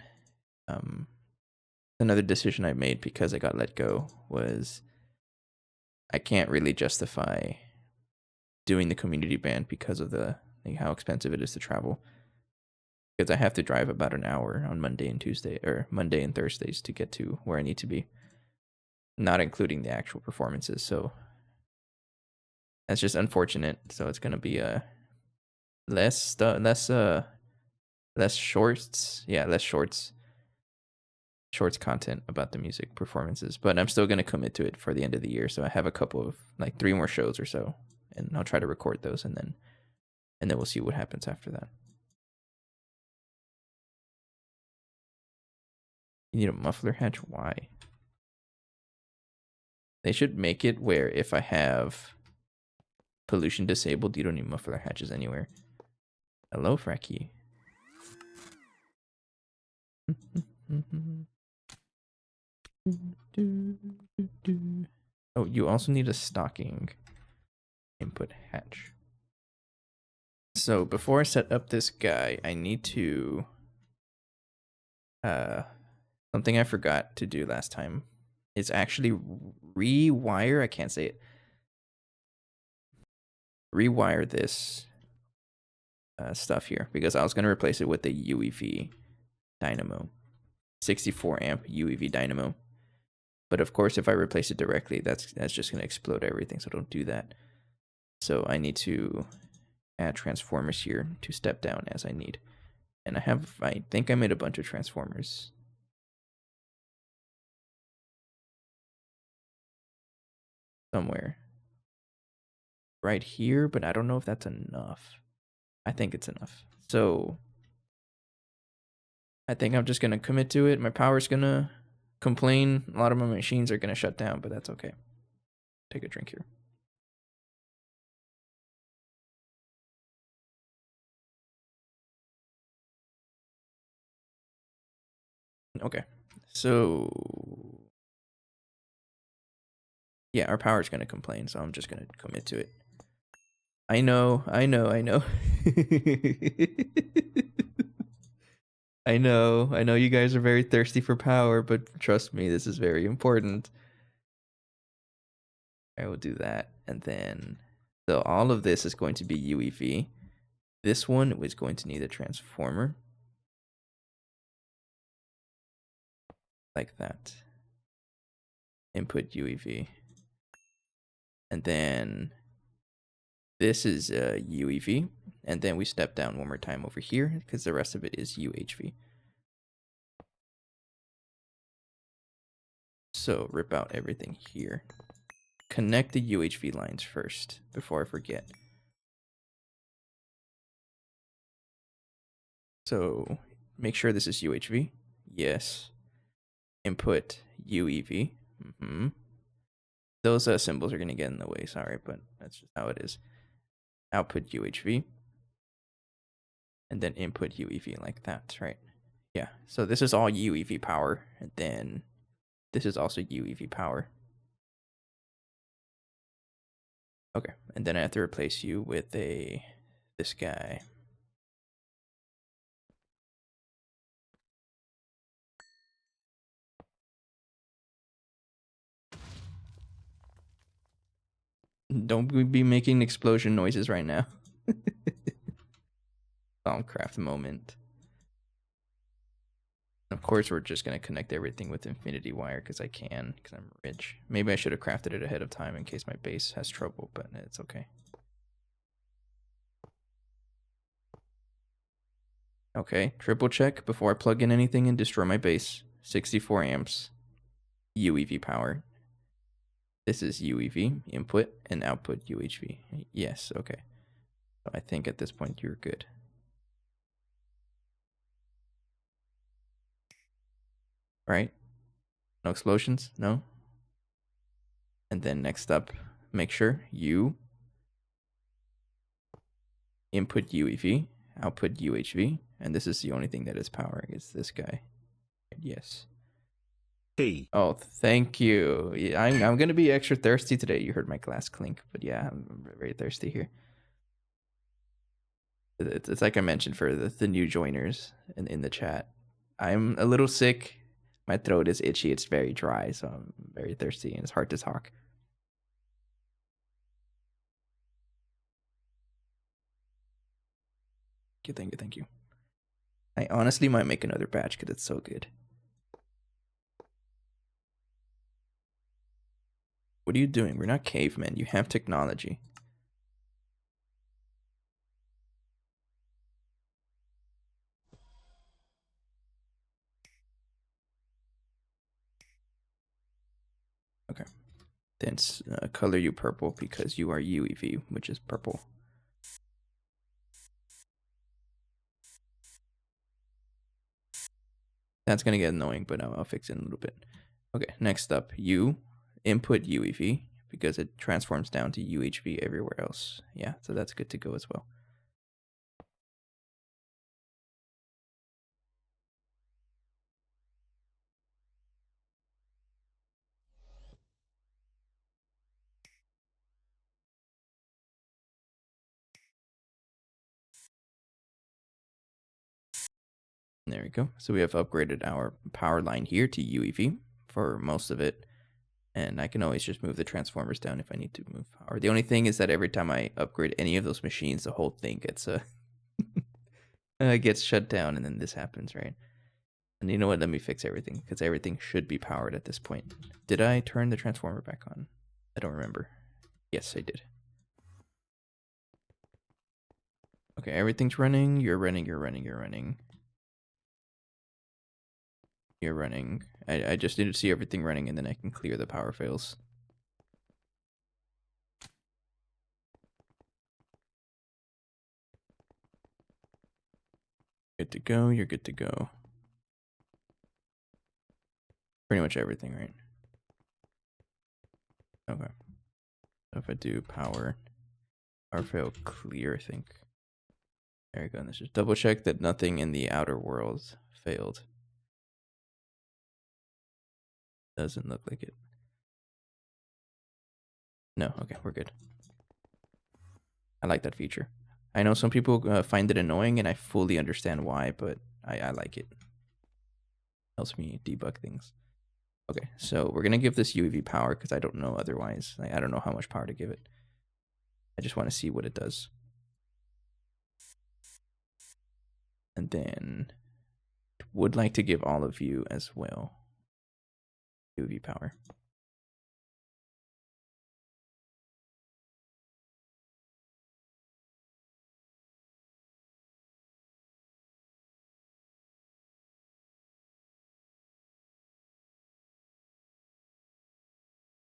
Speaker 1: another decision I made because I got let go was I can't really justify doing the community band because of how expensive it is to travel. Because I have to drive about an hour on Monday and Thursdays to get to where I need to be, not including the actual performances. So that's just unfortunate. So it's gonna be less shorts content about the music performances, but I'm still gonna commit to it for the end of the year. So I have a couple of 3 more shows or so, and I'll try to record those, and then we'll see what happens after that. You need a muffler hatch? Why? They should make it where if I have pollution disabled, you don't need muffler hatches anywhere. Hello, Fracky. Oh, you also need a stocking input hatch. So before I set up this guy, I need to something I forgot to do last time is actually rewire. I can't say it. Rewire this stuff here, because I was going to replace it with the UEV dynamo, 64 amp UEV dynamo. But of course, if I replace it directly, that's just going to explode everything. So don't do that. So I need to add transformers here to step down as I need. And I think I made a bunch of transformers. Somewhere. Right here, but I don't know if that's enough. I think it's enough. So I think I'm just going to commit to it. My power's going to complain. A lot of my machines are going to shut down, but that's okay. Take a drink here. Okay. So yeah, our power's going to complain, so I'm just going to commit to it. I know. I know. I know you guys are very thirsty for power, but trust me, this is very important. I will do that. And then, so all of this is going to be UEV. This one is going to need a transformer. Like that. Input UEV. And then this is UEV. And then we step down one more time over here because the rest of it is UHV. So rip out everything here. Connect the UHV lines first before I forget. So make sure this is UHV. Yes. Input UEV. Those symbols are going to get in the way, sorry, but that's just how it is. Output UHV. And then input UEV like that, right? Yeah, so this is all UEV power, and then this is also UEV power. Okay, and then I have to replace you with this guy. Don't be making explosion noises right now. Bombcraft moment. Of course, we're just going to connect everything with infinity wire because I can, because I'm rich. Maybe I should have crafted it ahead of time in case my base has trouble, but it's okay. Okay, triple check before I plug in anything and destroy my base. 64 amps. UEV power. This is UEV input and output UHV. Yes, okay. So I think at this point you're good. Right? No explosions? No? And then next up, make sure you input UEV, output UHV, and this is the only thing that is powering is this guy. Yes.
Speaker 2: Hey.
Speaker 1: Oh, thank you. Yeah, I'm gonna be extra thirsty today. You heard my glass clink, but yeah, I'm very thirsty here. It's like I mentioned for the new joiners in the chat. I'm a little sick. My throat is itchy. It's very dry, so I'm very thirsty and it's hard to talk. Thank you. I honestly might make another batch because it's so good. What are you doing? We're not cavemen. You have technology. Okay. Then color you purple because you are UEV, which is purple. That's going to get annoying, but I'll fix it in a little bit. Okay, next up, you input UEV because it transforms down to UHV everywhere else. Yeah, so that's good to go as well. There we go. So we have upgraded our power line here to UEV for most of it. And I can always just move the transformers down if I need to move power. The only thing is that every time I upgrade any of those machines, the whole thing gets gets shut down, and then this happens, right? And you know what? Let me fix everything because everything should be powered at this point. Did I turn the transformer back on? I don't remember. Yes, I did. Okay, everything's running. You're running. You're running. You're running. You're running. I just need to see everything running, and then I can clear the power fails. Good to go. You're good to go. Pretty much everything, right? Okay. So if I do power fail clear, I think. There we go. And let's just double check that nothing in the outer world failed. Doesn't look like it. No, okay, we're good. I like that feature. I know some people find it annoying, and I fully understand why, but I like it. Helps me debug things. Okay, so we're gonna give this UEV power because I don't know otherwise. I don't know how much power to give it. I just want to see what it does. And then would like to give all of you as well UV power.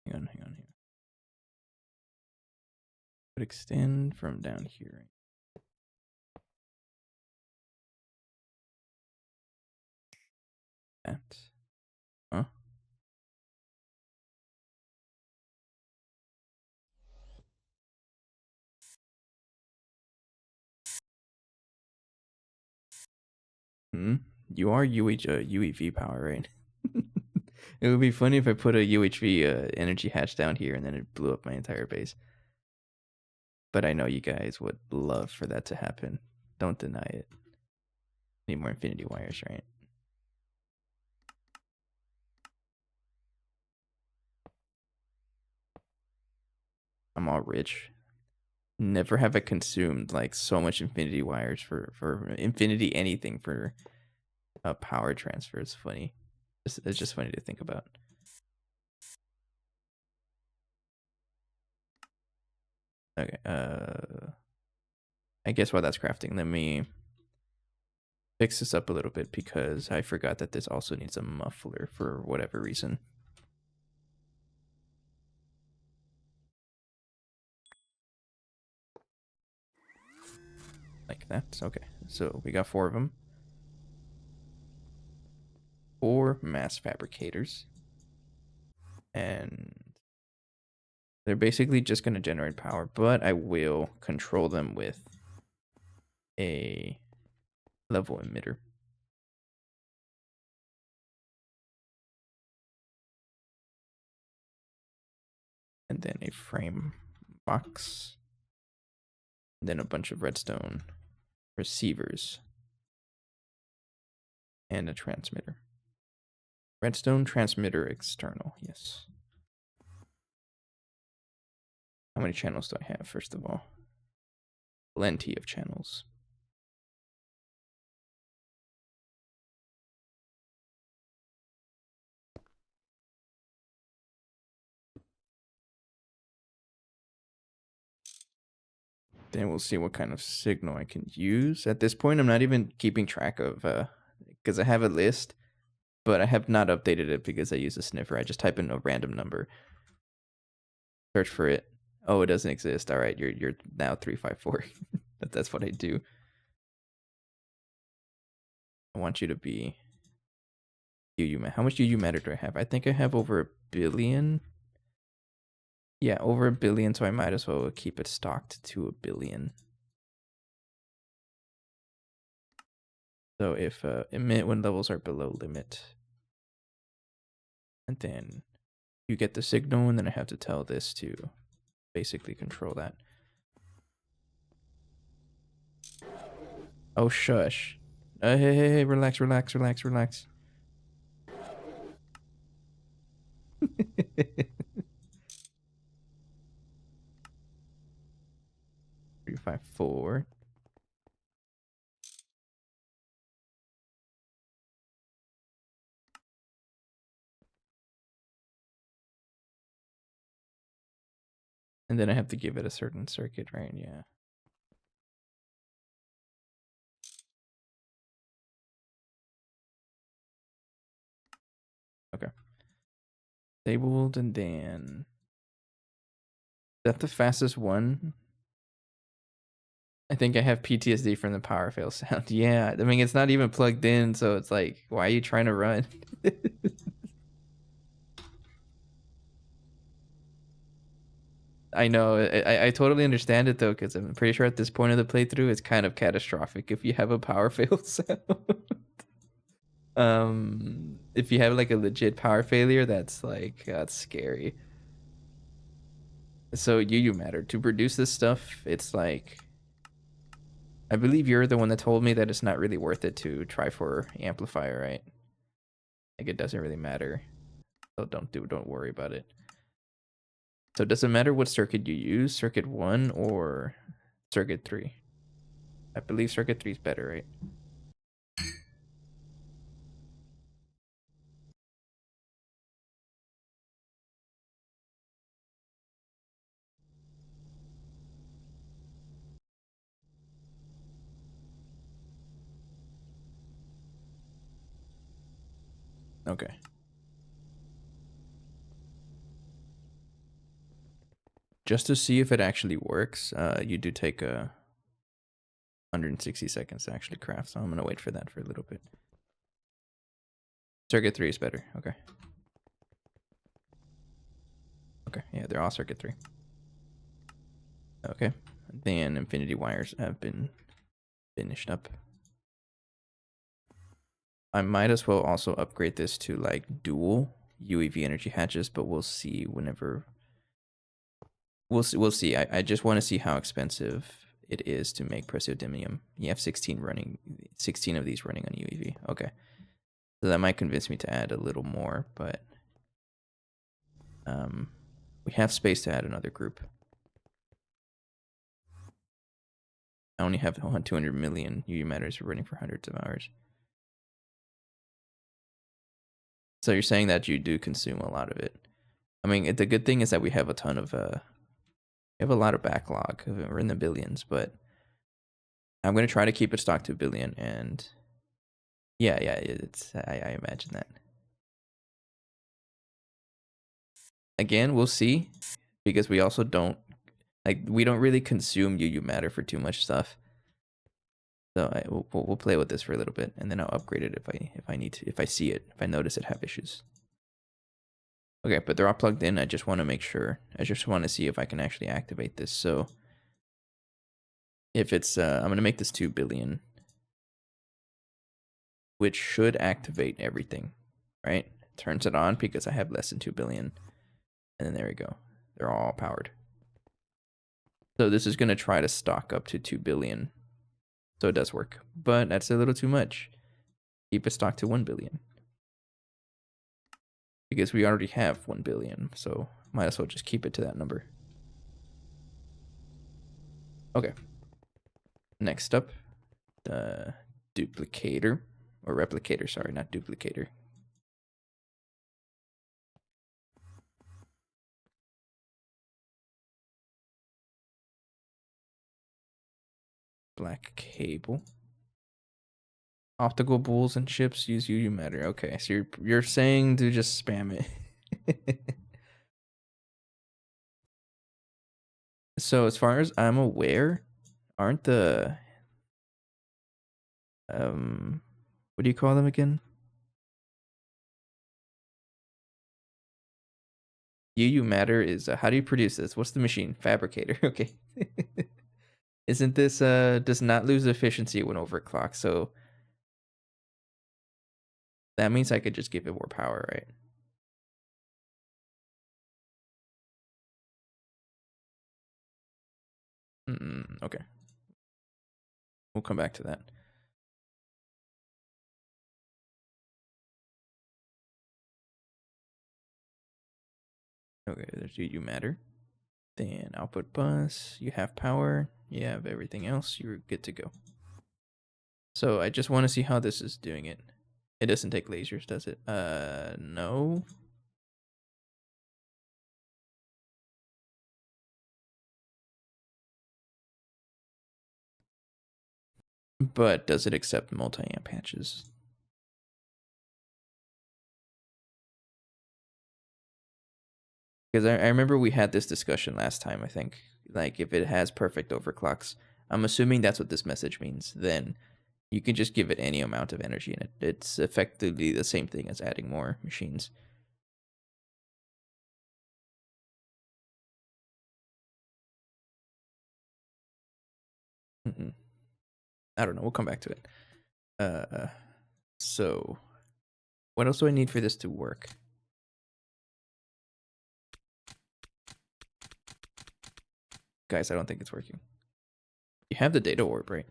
Speaker 1: Hang on here. Would extend from down here. That. Huh? You are UEV power, right? It would be funny if I put a UHV energy hatch down here and then it blew up my entire base. But I know you guys would love for that to happen. Don't deny it. Need more infinity wires, right? I'm all rich. Never have I consumed like so much infinity wires for infinity anything for a power transfer. It's funny. It's just funny to think about. Okay. I guess while that's crafting, let me fix this up a little bit because I forgot that this also needs a muffler for whatever reason. Like that. Okay. So we got 4 of them. 4 mass fabricators. And they're basically just going to generate power, but I will control them with a level emitter. And then a frame box. And then a bunch of redstone receivers, and a transmitter. Redstone transmitter external, yes. How many channels do I have, first of all? Plenty of channels. Then we'll see what kind of signal I can use. At this point, I'm not even keeping track of, because I have a list, but I have not updated it because I use a sniffer. I just type in a random number, search for it. Oh, it doesn't exist. All right, you're now 354. That's what I do. I want you to be UU. How much UU matter do I have? I think I have over 1 billion. Yeah, over 1 billion, so I might as well keep it stocked to 1 billion. So if emit when levels are below limit. And then you get the signal, and then I have to tell this to basically control that. Oh, shush. Hey, relax. 354. And then I have to give it a certain circuit, right? Yeah. Okay. Disabled, and then... Is that the fastest one? I think I have PTSD from the power fail sound. Yeah, I mean, it's not even plugged in, so it's like, why are you trying to run? I know. I totally understand it, though, because I'm pretty sure at this point of the playthrough, it's kind of catastrophic if you have a power fail sound. If you have like a legit power failure, that's scary. So you matter to produce this stuff. It's like, I believe you're the one that told me that it's not really worth it to try for amplifier, right? Like, it doesn't really matter. So don't worry about it. So does it matter what circuit you use, circuit 1 or circuit 3? I believe circuit 3 is better, right? Okay. Just to see if it actually works, you do take 160 seconds to actually craft, so I'm going to wait for that for a little bit. Circuit 3 is better. Okay. Okay, yeah, they're all circuit 3. Okay. Then infinity wires have been finished up. I might as well also upgrade this to like dual UEV energy hatches, but we'll see whenever. We'll see. I just want to see how expensive it is to make praseodymium. You have 16 of these running on UEV. Okay. So that might convince me to add a little more, but we have space to add another group. I only have 200 million UU matters running for hundreds of hours. So you're saying that you do consume a lot of it. I mean, the good thing is that we have a ton of we have a lot of backlog. We're in the billions, but I'm going to try to keep it stocked to 1 billion, and yeah, it's I imagine that. Again, we'll see, because we also don't really consume UU matter for too much stuff. So we'll play with this for a little bit, and then I'll upgrade it if I need to, if I see it, if I notice it have issues. Okay, but they're all plugged in. I just want to make sure. I just want to see if I can actually activate this. So if it's, I'm going to make this 2 billion, which should activate everything, right? Turns it on because I have less than 2 billion. And then there we go. They're all powered. So this is going to try to stock up to 2 billion. So it does work, but that's a little too much. Keep a stock to 1 billion. Because we already have 1 billion, so might as well just keep it to that number. Okay. Next up, duplicator, or replicator, sorry, not duplicator. Black cable. Optical bulls and chips use UU matter. Okay, so you're saying to just spam it. So as far as I'm aware, aren't the what do you call them again? UU matter is how do you produce this? What's the machine? Fabricator. Okay. Isn't this does not lose efficiency when overclocked? So that means I could just give it more power, right? Okay. We'll come back to that. Okay, there's UU matter. Then output bus, you have power, you have everything else, you're good to go. So I just want to see how this is doing it. It doesn't take lasers, does it? No. But does it accept multi-amp patches? Because I remember we had this discussion last time, I think. Like, if it has perfect overclocks, I'm assuming that's what this message means. Then you can just give it any amount of energy in it. It's effectively the same thing as adding more machines. I don't know. We'll come back to it. So what else do I need for this to work? Guys, I don't think it's working. You have the data orb, right?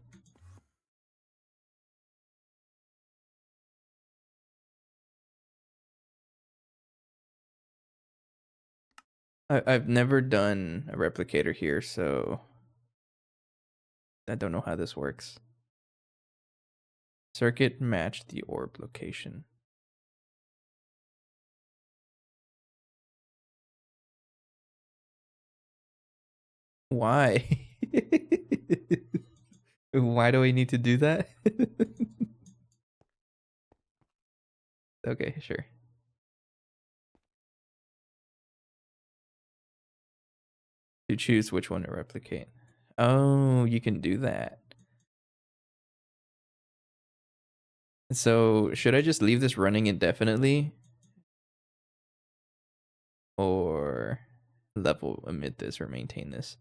Speaker 1: I've never done a replicator here, so I don't know how this works. Circuit match the orb location. Why? Why do we need to do that? Okay, sure. To choose which one to replicate. Oh, you can do that. So should I just leave this running indefinitely? Or level emit this or maintain this?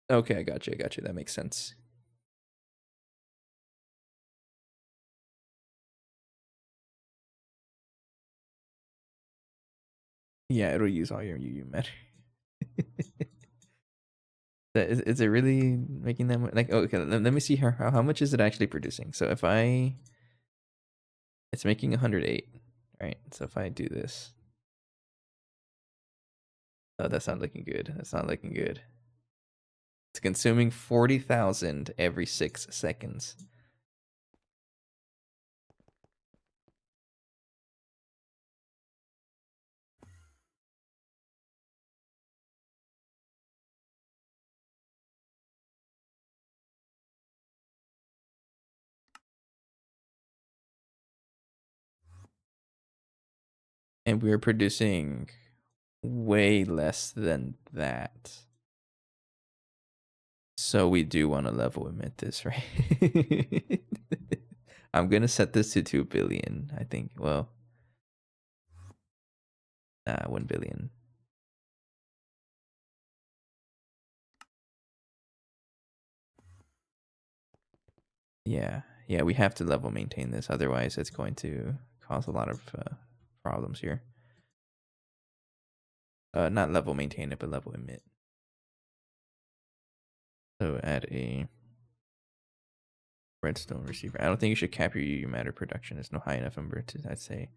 Speaker 1: Okay, I got you. That makes sense. Yeah, it'll use all your UU matter. Is it really making that much? Like, okay, let me see how much is it actually producing. So if it's making 108, right? So if I do this, oh, that's not looking good. That's not looking good. It's consuming 40,000 every 6 seconds. And we're producing way less than that. So we do want to level emit this, right? I'm going to set this to 2 billion, I think. Well, 1 billion. Yeah, we have to level maintain this. Otherwise, it's going to cause a lot of problems here. Not level maintain it, but level emit. So add a redstone receiver. I don't think you should cap your matter production. There's no high enough number to, I'd say.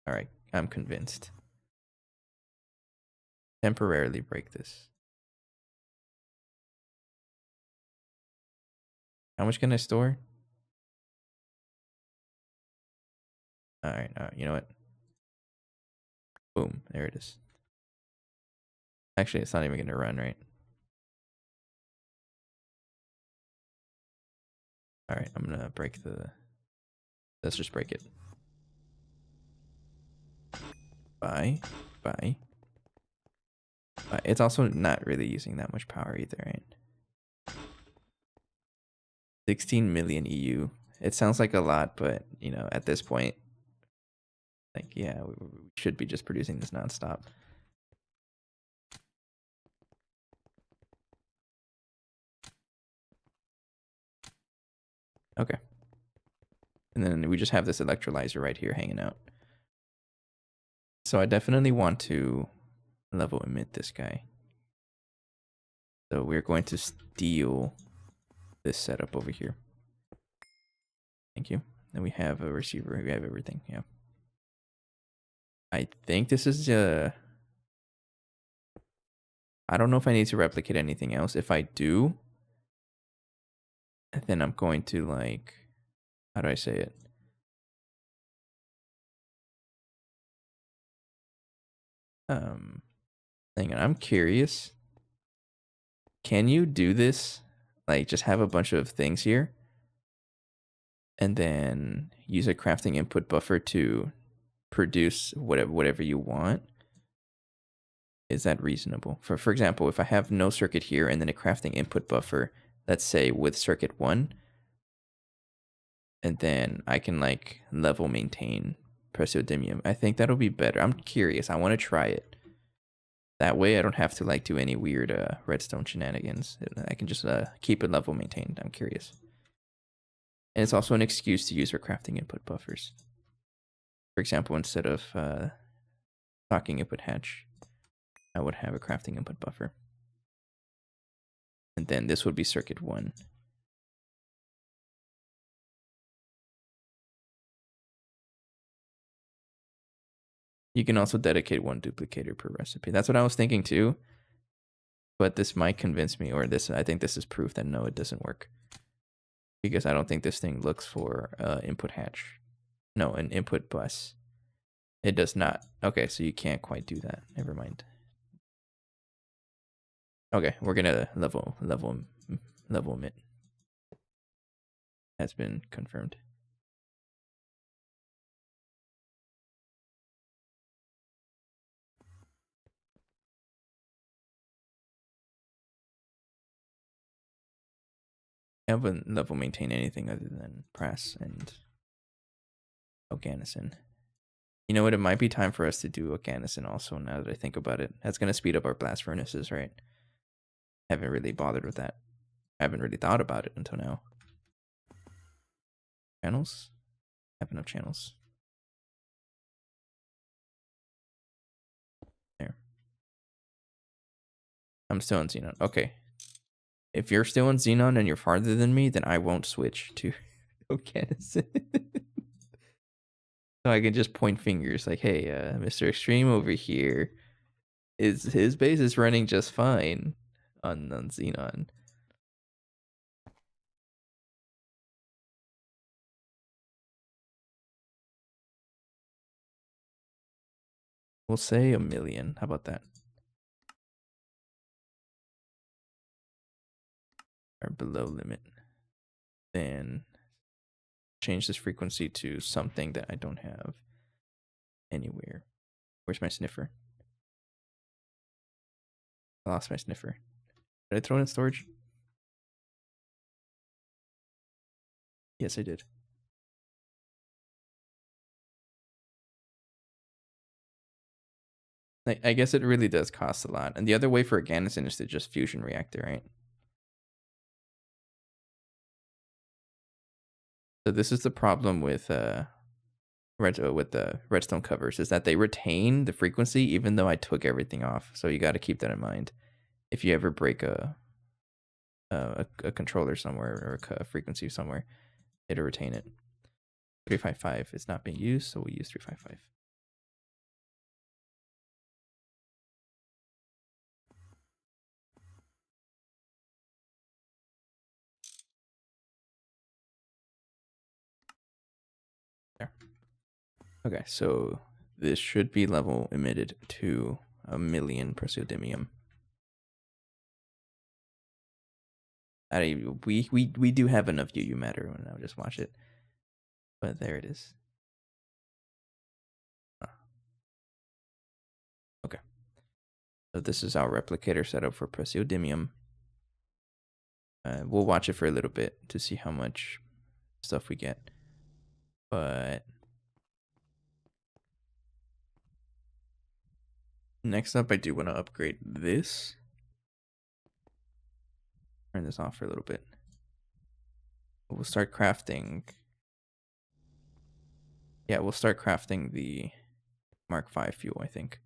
Speaker 1: All right, I'm convinced. Temporarily break this. How much can I store? All right, you know what? Boom, there it is. Actually, it's not even going to run, right? All right, I'm going to break the... Let's just break it. Bye. It's also not really using that much power either, right? 16 million EU. It sounds like a lot, but, you know, at this point, like, yeah, we should be just producing this nonstop. Okay. And then we just have this electrolyzer right here hanging out. So I definitely want to level emit this guy. So we're going to steal this setup over here. Thank you. Then we have a receiver. We have everything. Yeah. I think this is I don't know if I need to replicate anything else. If I do, then I'm going to, like, how do I say it? Hang on, I'm curious. Can you do this? Like, just have a bunch of things here and then use a crafting input buffer to produce whatever you want? Is that reasonable? For example, if I have no circuit here and then a crafting input buffer, let's say with circuit 1, and then I can, like, level maintain praseodymium. I think that'll be better. I'm curious. I want to try it. That way I don't have to, like, do any weird redstone shenanigans. I can just keep it level maintained. I'm curious. And it's also an excuse to use our crafting input buffers. For example, instead of stocking input hatch, I would have a crafting input buffer. And then this would be circuit 1. You can also dedicate 1 duplicator per recipe. That's what I was thinking too. But this might convince me, or I think this is proof that no, it doesn't work. Because I don't think this thing looks for input hatch. No, an input bus. It does not. Okay, so you can't quite do that. Never mind. Okay, we're gonna level emit. Has been confirmed. I haven't level maintained anything other than Prass and Oganison. You know what? It might be time for us to do Oganison also, now that I think about it. That's going to speed up our blast furnaces, right? Haven't really bothered with that. I haven't really thought about it until now. Channels? Have enough channels. There. I'm still in Xenon. Okay. If you're still in Xenon and you're farther than me, then I won't switch to Oganison. So I can just point fingers like, hey, Mr. Extreme over here, his base is running just fine on Xenon. We'll say 1 million. How about that? Or below limit. Then change this frequency to something that I don't have anywhere. Where's my sniffer? I lost my sniffer. Did I throw it in storage? Yes, I did. I guess it really does cost a lot. And the other way for Oganison is to just fusion reactor, right? So this is the problem with the redstone covers, is that they retain the frequency even though I took everything off. So you got to keep that in mind. if you ever break a controller somewhere or a frequency somewhere, it'll retain it. 355 is not being used, so we use 355. There. Okay, so this should be level emitted to 1,000,000 praseodymium. We do have enough UU matter when I'll just watch it. But there it is. Okay. So this is our replicator setup for praseodymium. We'll watch it for a little bit to see how much stuff we get. But next up, I do want to upgrade this. Turn this off for a little bit. We'll start crafting. Yeah, we'll start crafting the Mark V fuel, I think.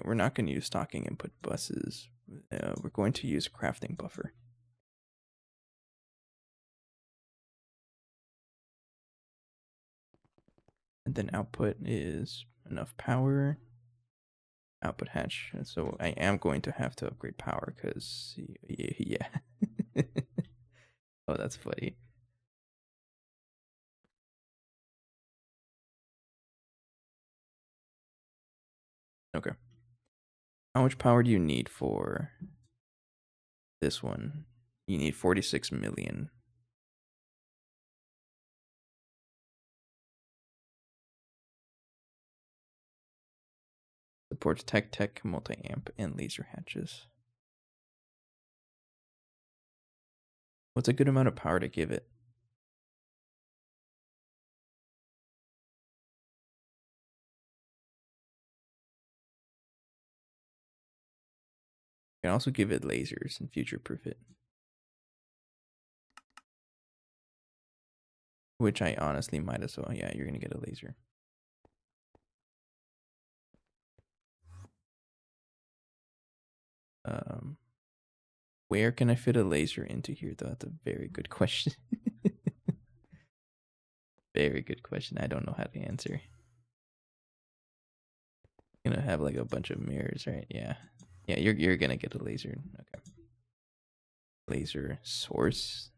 Speaker 1: We're not going to use stocking input buses. We're going to use a crafting buffer. And then output is enough power. Output hatch. So I am going to have to upgrade power because, yeah. Oh, that's funny. Okay. How much power do you need for this one? You need 46 million. Supports tech, multi-amp, and laser hatches. What's a good amount of power to give it? You can also give it lasers and future-proof it. Which I honestly might as well. Yeah, you're going to get a laser. Where can I fit a laser into here, though? That's a very good question. Very good question. I don't know how to answer. Gonna have like a bunch of mirrors, right? Yeah. Yeah, you're gonna get a laser. Okay. Laser source.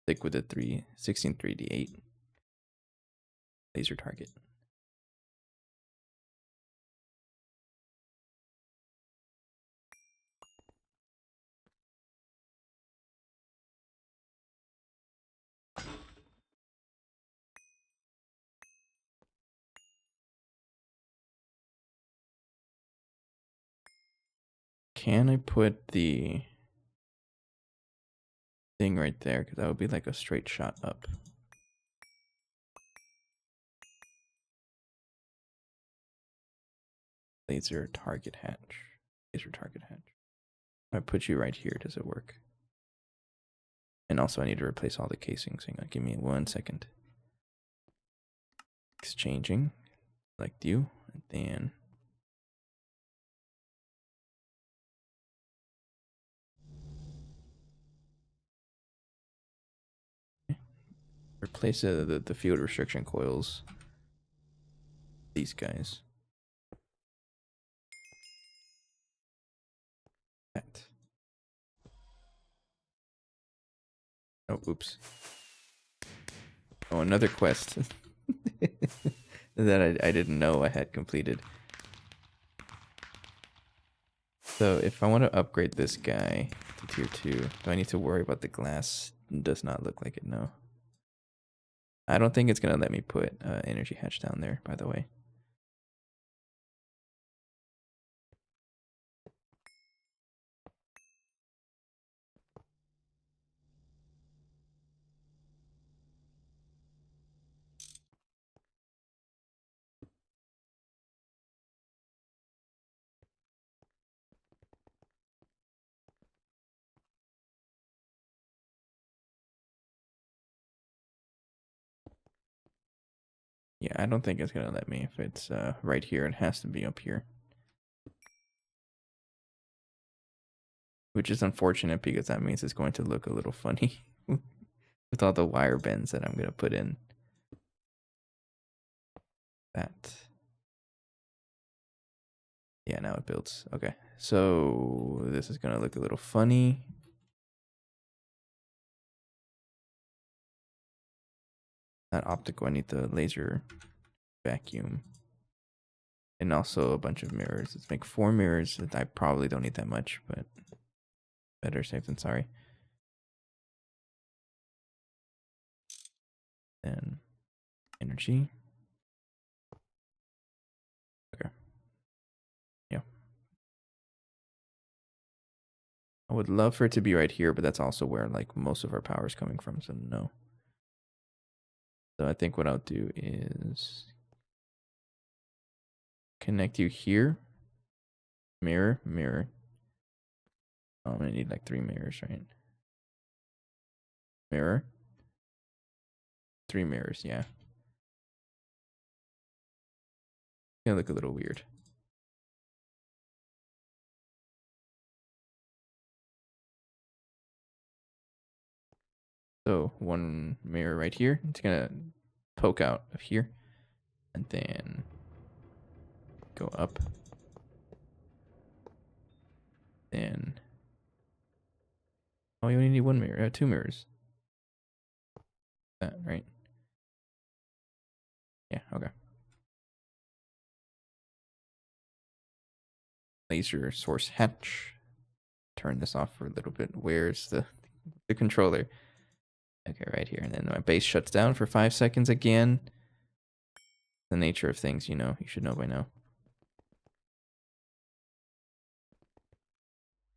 Speaker 1: Stick with the 16 3D8. Laser target. Can I put the thing right there? Because that would be like a straight shot up. Laser target hatch. Laser target hatch. If I put you right here, does it work? And also I need to replace all the casings. Hang on, give me 1 second. Exchanging. Select you. And then replace the field restriction coils. These guys. That. Oh, oops. Oh, another quest that I didn't know I had completed. So if I want to upgrade this guy to tier 2, do I need to worry about the glass? Does not look like it, no. I don't think it's going to let me put energy hatch down there, by the way. Yeah, I don't think it's gonna let me if it's right here. It has to be up here. Which is unfortunate because that means it's going to look a little funny with all the wire bends that I'm gonna put in. That. Yeah, now it builds. Okay, so this is gonna look a little funny. Not optical, I need the laser vacuum. And also a bunch of mirrors. Let's make 4 mirrors. I probably don't need that much, but better safe than sorry. Then energy. Okay. Yeah. I would love for it to be right here, but that's also where like most of our power is coming from, so no. So I think what I'll do is connect you here. Mirror, mirror. Oh, I'm gonna need like 3 mirrors, right? Mirror. 3 mirrors, yeah. Gonna look a little weird. So 1 mirror right here. It's gonna poke out of here. And then go up. Then oh, you only need 1 mirror, 2 mirrors. That right? Yeah, okay. Laser source hatch. Turn this off for a little bit. Where's the controller? Okay, right here. And then my base shuts down for 5 seconds again. The nature of things, you know, you should know by now.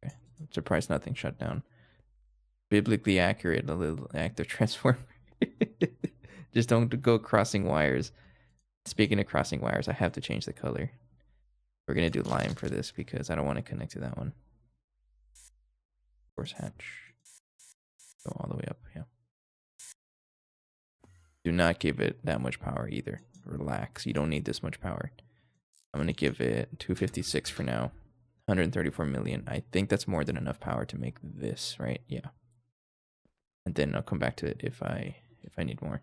Speaker 1: Okay. I'm surprised nothing shut down. Biblically accurate, a little active transformer. Just don't go crossing wires. Speaking of crossing wires, I have to change the color. We're gonna do lime for this because I don't want to connect to that one. Force hatch. Go all the way up, yeah. Do not give it that much power either. Relax, you don't need this much power. I'm gonna give it 256 for now. 134 million. I think that's more than enough power to make this, right? Yeah. And then I'll come back to it if I need more.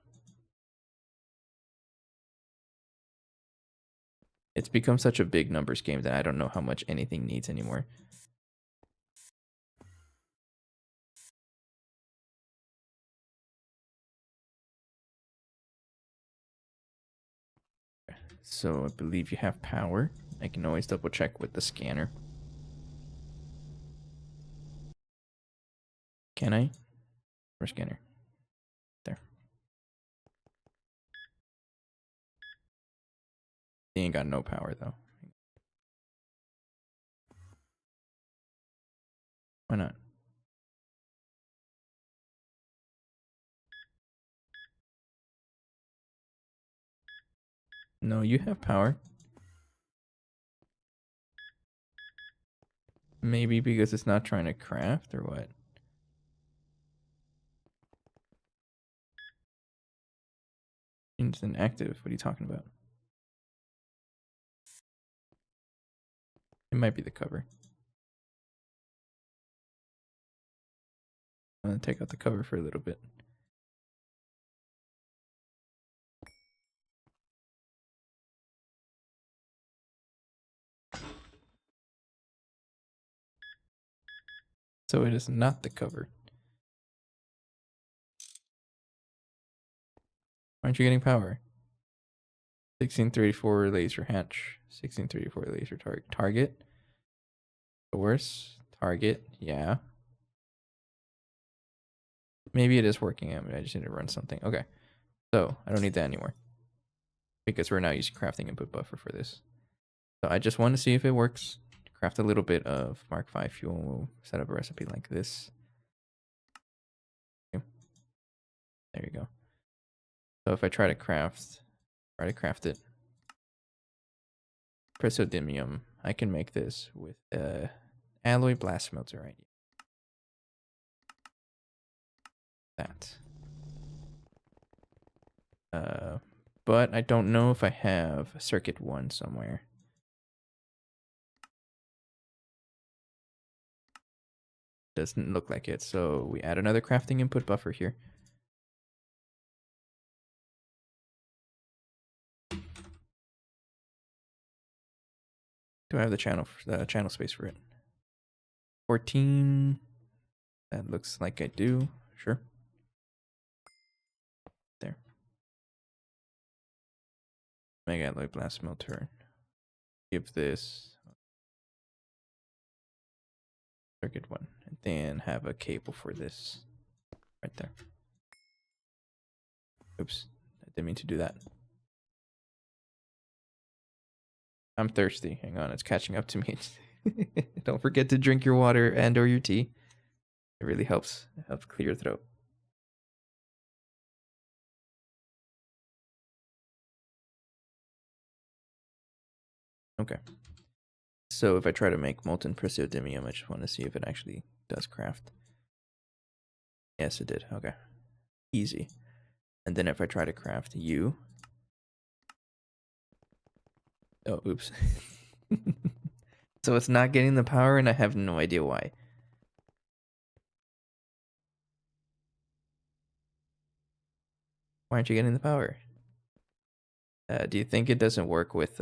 Speaker 1: It's become such a big numbers game that I don't know how much anything needs anymore. So I believe you have power. I can always double check with the scanner. Can I? Or scanner? There. He ain't got no power though. Why not? No, you have power. Maybe because it's not trying to craft or what? It's inactive. What are you talking about? It might be the cover. I'm gonna take out the cover for a little bit. So it is not the cover. Aren't you getting power? 1634 laser hatch. 1634 laser target. Source. Target. Yeah. Maybe it is working. I just need to run something. Okay. So I don't need that anymore. Because we're now using crafting input buffer for this. So I just want to see if it works. Craft a little bit of MkIV Fuel. We'll set up a recipe like this. Okay. There you go. So if I try to craft it. Praseodymium. I can make this with alloy blast smelter, right? That. but I don't know if I have circuit 1 somewhere. Doesn't look like it, so we add another crafting input buffer here. Do I have the channel space for it? 14. That looks like I do. Sure. There. Mega alloy blast smelter. Give this circuit 1, and then have a cable for this right there. Oops, I didn't mean to do that. I'm thirsty. Hang on, it's catching up to me. Don't forget to drink your water and or your tea. It really helps. It helps clear your throat. Okay. So if I try to make molten praseodymium, I just want to see if it actually does craft. Yes, it did. Okay. Easy. And then if I try to craft U. Oh, oops. So it's not getting the power, and I have no idea why. Why aren't you getting the power? Do you think it doesn't work with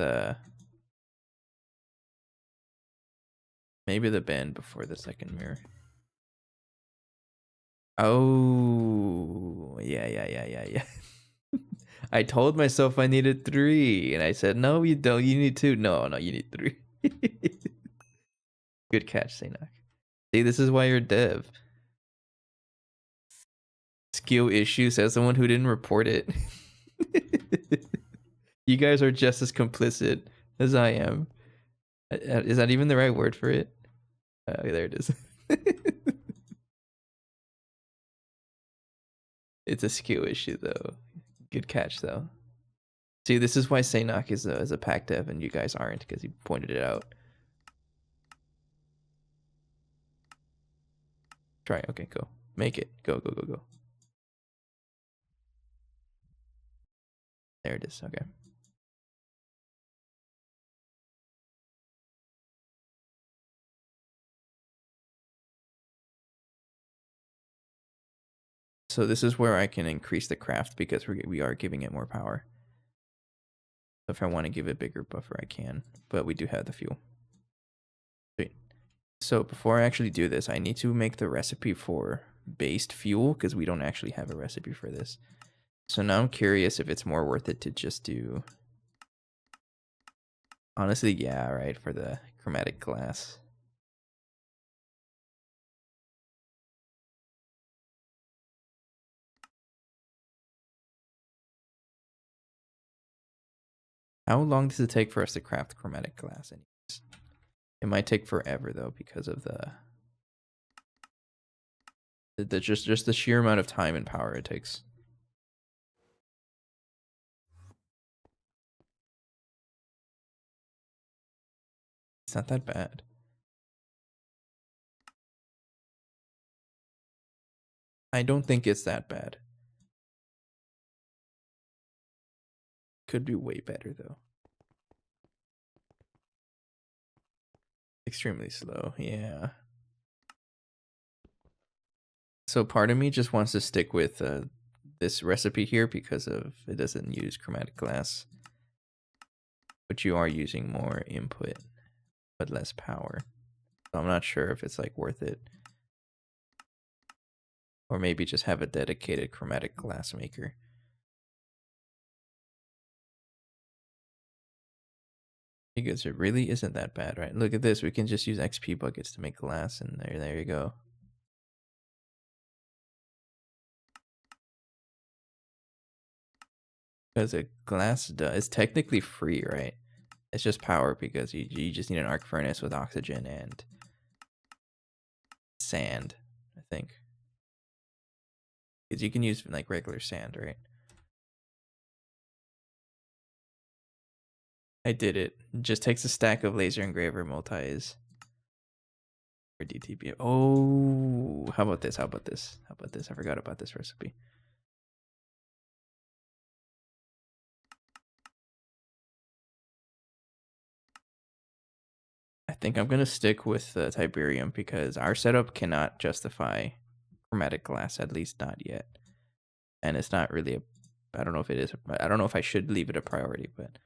Speaker 1: maybe the bend before the second mirror? Oh, yeah. I told myself I needed 3, and I said, no, you don't. You need 2. No, you need 3. Good catch, Saynak. See, this is why you're dev. Skill issues as someone who didn't report it. You guys are just as complicit as I am. Is that even the right word for it? There it is. It's a skill issue, though. Good catch, though. See, this is why Saynak is a pack dev and you guys aren't, because he pointed it out. Try. Okay, go. Make it. Go. There it is. Okay. So this is where I can increase the craft because we are giving it more power. If I want to give it a bigger buffer, I can, but we do have the fuel. Sweet. So before I actually do this, I need to make the recipe for based fuel because we don't actually have a recipe for this. So now I'm curious if it's more worth it to just do... Honestly, yeah, right, for the chromatic glass. How long does it take for us to craft chromatic glass anyways? It might take forever though because of just the sheer amount of time and power it takes. It's not that bad. I don't think it's that bad. Could be way better though. Extremely slow, yeah. So part of me just wants to stick with this recipe here because of it doesn't use chromatic glass. But you are using more input, but less power. So I'm not sure if it's like worth it. Or maybe just have a dedicated chromatic glass maker. Because it really isn't that bad, right? Look at this. We can just use XP buckets to make glass, and there you go. Because a glass is technically free, right? It's just power because you just need an arc furnace with oxygen and sand, I think. Because you can use like regular sand, right? I did it. It just takes a stack of laser engraver multis for DTB. Oh, how about this? I forgot about this recipe. I think I'm gonna stick with the Tiberium because our setup cannot justify chromatic glass, at least not yet. And it's not really I don't know if it is. I don't know if I should leave it a priority, but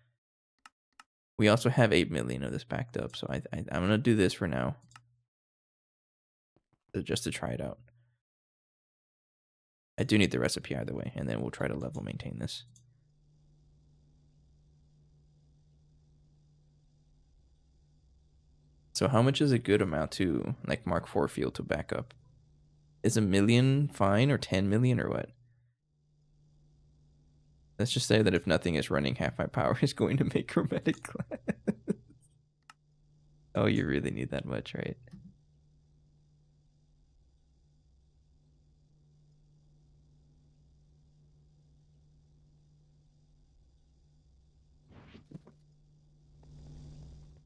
Speaker 1: we also have 8 million of this backed up, so I'm gonna do this for now, just to try it out. I do need the recipe either way, and then we'll try to level maintain this. So how much is a good amount to like Mark IV fuel to back up? Is 1 million fine, or 10 million, or what? Let's just say that if nothing is running, half my power is going to make chromatic glass. Oh, you really need that much, right?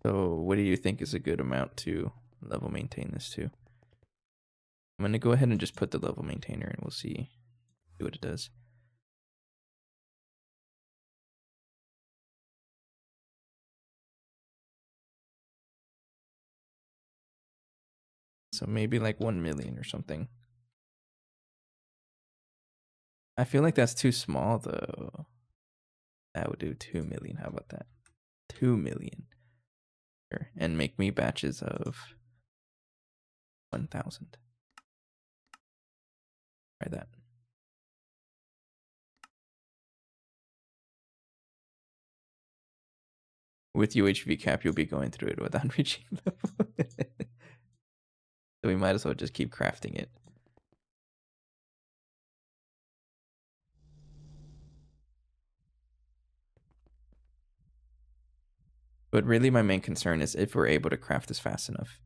Speaker 1: So what do you think is a good amount to level maintain this to? I'm going to go ahead and just put the level maintainer and we'll see what it does. So maybe like 1 million or something. I feel like that's too small though. That would do 2 million. How about that? 2 million. Sure. And make me batches of 1,000. Try that. With UHV cap, you'll be going through it without reaching level. So we might as well just keep crafting it. But really my main concern is if we're able to craft this fast enough.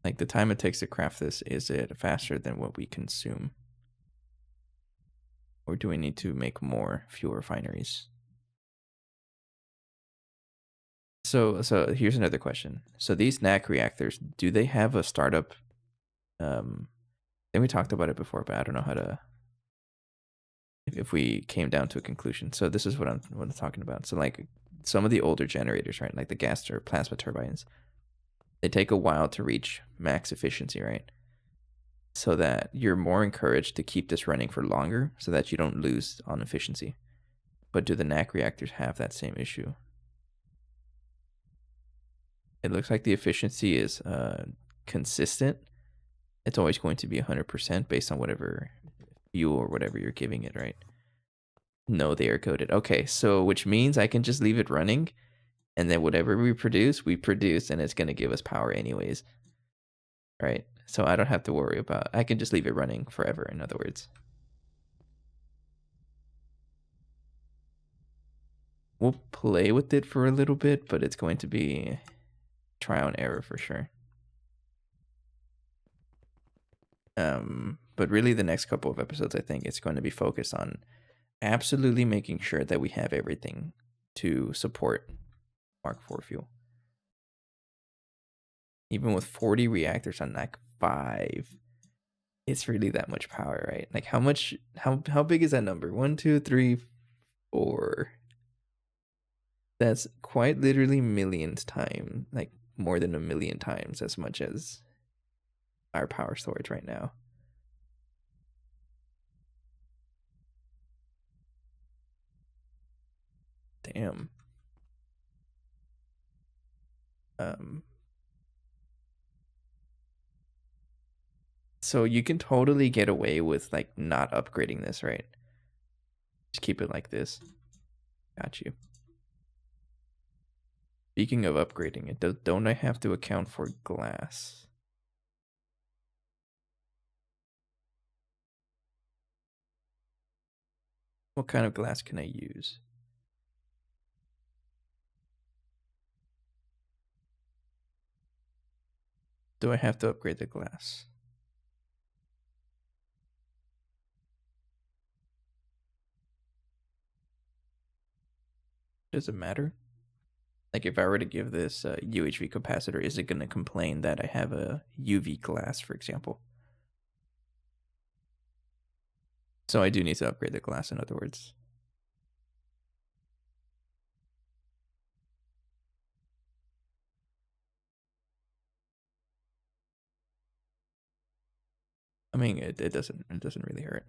Speaker 1: Like the time it takes to craft this, is it faster than what we consume? Or do we need to make more fuel refineries? So here's another question. So these NAC reactors, do they have a startup? I think we talked about it before, but I don't know how to. If we came down to a conclusion. So this is what I'm talking about. So like some of the older generators, right? Like the gas or plasma turbines, they take a while to reach max efficiency, right? So that you're more encouraged to keep this running for longer so that you don't lose on efficiency. But do the NAC reactors have that same issue? It looks like the efficiency is consistent. It's always going to be 100% based on whatever fuel or whatever you're giving it, right? No, they are coded. Okay, so which means I can just leave it running, and then whatever we produce, and it's going to give us power anyways, right? So I don't have to worry about, I can just leave it running forever, in other words. We'll play with it for a little bit, but it's going to be trial and error for sure. But really the next couple of episodes, I think it's going to be focused on absolutely making sure that we have everything to support Mark IV fuel. Even with 40 reactors on NAC 5, it's really that much power, right? Like how big is that number? 1, 2, 3, 4. That's quite literally millions times, like more than 1 million times as much as our power storage right now. Damn. So you can totally get away with like not upgrading this, right? Just keep it like this. Got you. Speaking of upgrading it, don't I have to account for glass? What kind of glass can I use? Do I have to upgrade the glass? Does it matter? Like if I were to give this UHV capacitor, is it going to complain that I have a UV glass, for example? So I do need to upgrade the glass, in other words. I mean, it doesn't really hurt.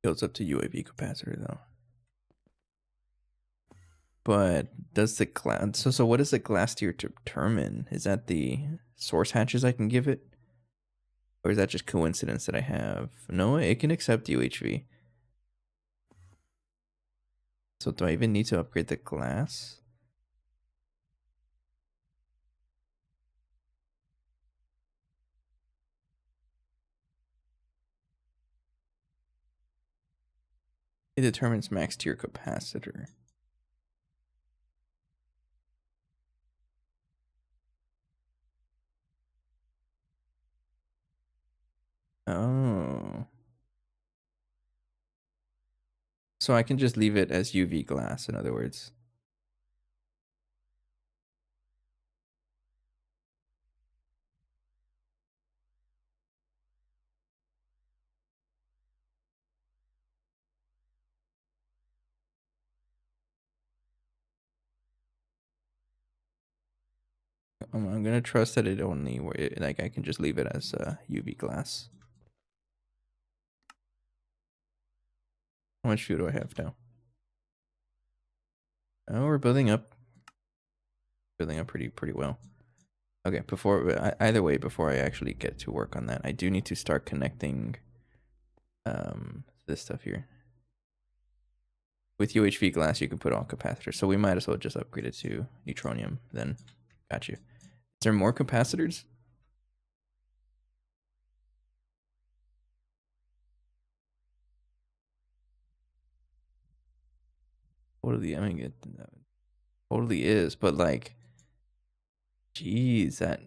Speaker 1: Goes up to UAV capacitor though. But does the glass? So what does the glass tier determine? Is that the source hatches I can give it, or is that just coincidence that I have? No, it can accept UHV. So do I even need to upgrade the glass? It determines max tier capacitor. Oh. So I can just leave it as UV glass, in other words. I'm gonna trust that it only, like, I can just leave it as UV glass. How much fuel do I have now? Oh, we're building up pretty well. Okay, either way, before I actually get to work on that, I do need to start connecting this stuff here. With UHV glass, you can put all capacitors, so we might as well just upgrade it to neutronium then. Got you. Is there more capacitors? Totally, I mean, it totally is, but like, geez, that.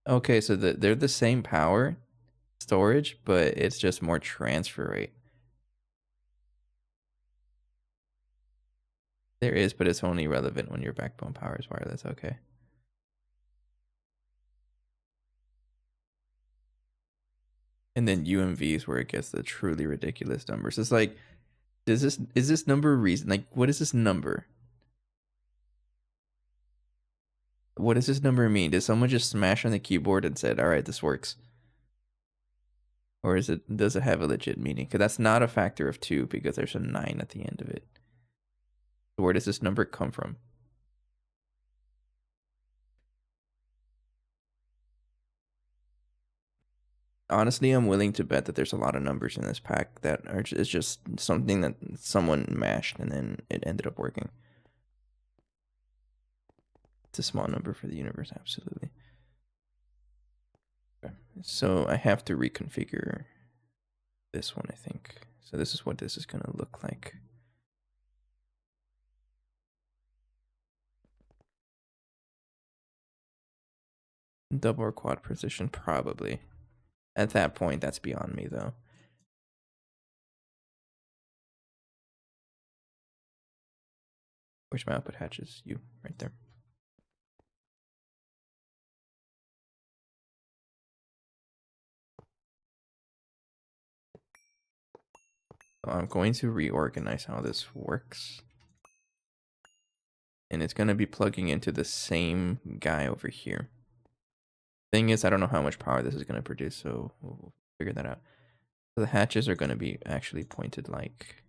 Speaker 1: Okay, so they're the same power storage, but it's just more transfer rate. There is, but it's only relevant when your backbone power is wireless. Okay. And then UMV is where it gets the truly ridiculous numbers. It's like, is this number reason? Like, what is this number? What does this number mean? Did someone just smash on the keyboard and said, "All right, this works"? Or does it have a legit meaning? Because that's not a factor of 2 because there's a 9 at the end of it. Where does this number come from? Honestly, I'm willing to bet that there's a lot of numbers in this pack that is just something that someone mashed and then it ended up working. It's a small number for the universe, absolutely. Okay. So I have to reconfigure this one, I think. So this is what this is going to look like. Double or quad precision, probably. At that point, that's beyond me, though. Where's my output hatches? You, right there. So I'm going to reorganize how this works. And it's going to be plugging into the same guy over here. Thing is, I don't know how much power this is going to produce, so we'll figure that out. So the hatches are going to be actually pointed like...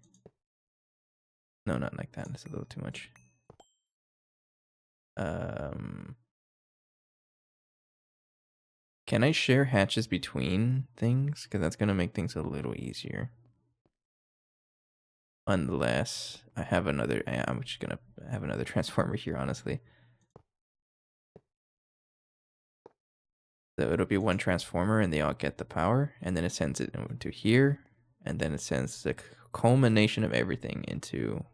Speaker 1: No, not like that. It's a little too much. Can I share hatches between things? Because that's going to make things a little easier. Unless I have another... I'm just going to have another transformer here, honestly. So it'll be one transformer and they all get the power, and then it sends it into here, and then it sends the culmination of everything into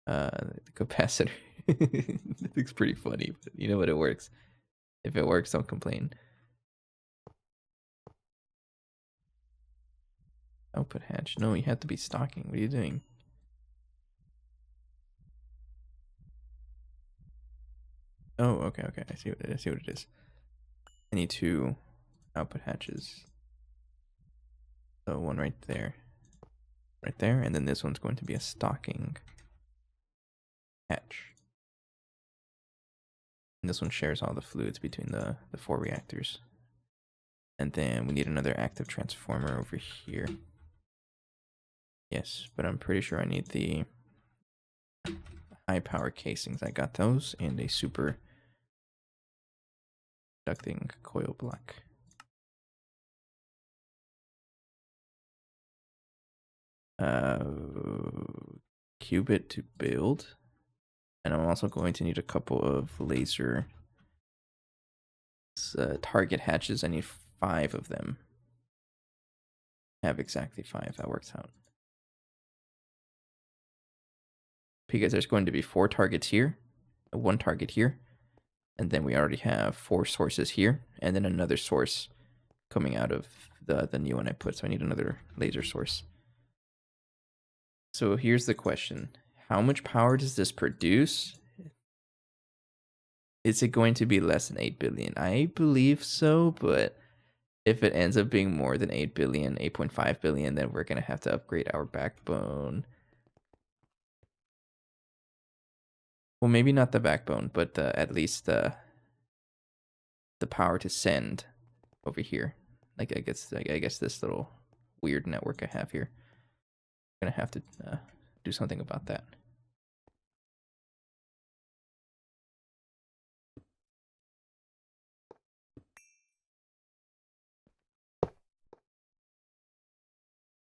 Speaker 1: the capacitor. It looks pretty funny, but you know what, it works. If it works, don't complain. Output hatch. No, you have to be stocking. What are you doing? Oh, okay, okay. I see what it is. I see what it is. I need two output hatches. So one right there, and then this one's going to be a stocking hatch. And this one shares all the fluids between the four reactors. And then we need another active transformer over here. Yes, but I'm pretty sure I need the high power casings. I got those and a super conducting coil block. Qubit to build. And I'm also going to need a couple of laser target hatches. I need 5 of them. I have exactly 5. That works out. Because there's going to be 4 targets here, 1 target here, and then we already have 4 sources here, and then another source coming out of the new one I put. So I need another laser source. So here's the question. How much power does this produce? Is it going to be less than 8 billion? I believe so, but if it ends up being more than 8 billion, 8.5 billion, then we're going to have to upgrade our backbone. Well, maybe not the backbone, but at least the power to send over here. Like I guess this little weird network I have here. I'm going to have to do something about that.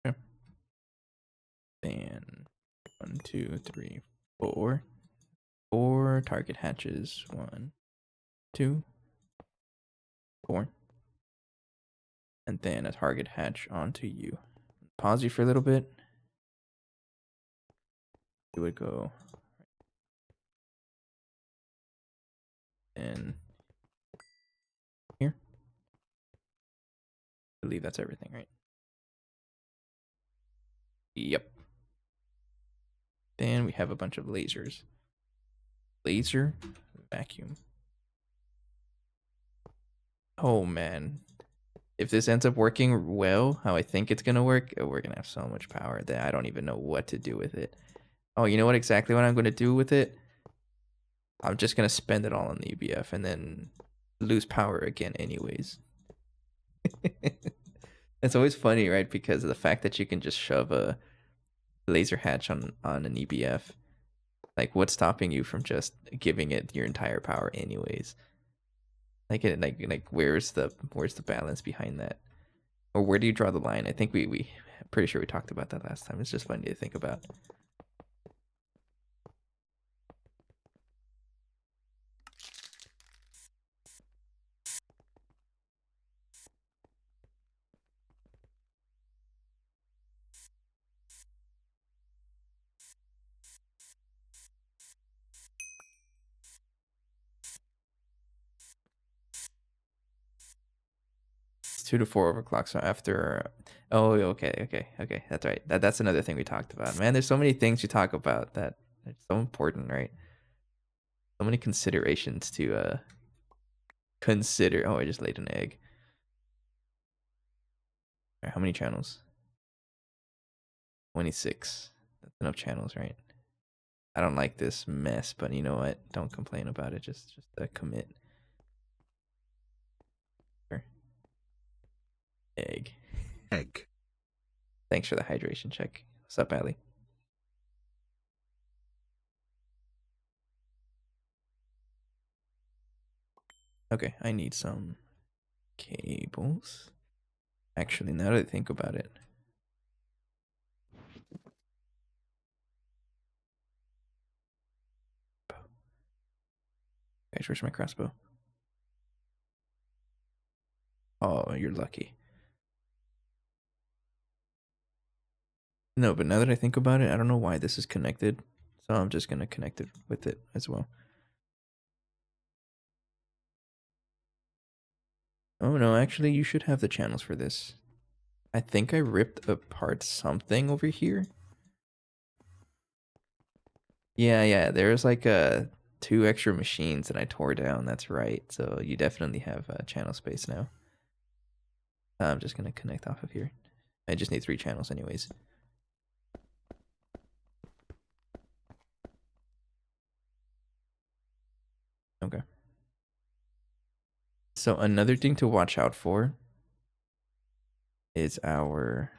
Speaker 1: Okay. Then 1, 2, 3, 4. 4 target hatches. 1, 2, 4. And then a target hatch onto you. Pause you for a little bit. It would go in here. I believe that's everything, right? Yep. Then we have a bunch of lasers. Laser, vacuum. Oh man. If this ends up working well, how I think it's gonna work, we're gonna have so much power that I don't even know what to do with it. Oh, you know what exactly what I'm gonna do with it? I'm just gonna spend it all on the EBF and then lose power again anyways. It's always funny, right? Because of the fact that you can just shove a laser hatch on an EBF. Like, what's stopping you from just giving it your entire power anyways? Like where's the balance behind that? Or where do you draw the line? I think we pretty sure we talked about that last time. It's just funny to think about. It's 2 to 4 overclock. So after, oh, okay, that's right. That's another thing we talked about. Man, there's so many things you talk about that are so important, right? So many considerations to consider. Oh, I just laid an egg. All right, how many channels? 26. That's enough channels, right? I don't like this mess, but you know what? Don't complain about it. Just commit. Sure. Egg.
Speaker 2: Egg.
Speaker 1: Thanks for the hydration check. What's up, Allie? Okay, I need some cables. Actually, now that I think about it. Guys, where's my crossbow? Oh, you're lucky. No, but now that I think about it, I don't know why this is connected. So I'm just going to connect it with it as well. Oh no, actually you should have the channels for this. I think I ripped apart something over here. Yeah, there's like 2 extra machines that I tore down. That's right. So you definitely have channel space now. I'm just gonna connect off of here. I just need 3 channels anyways. Okay. So another thing to watch out for is our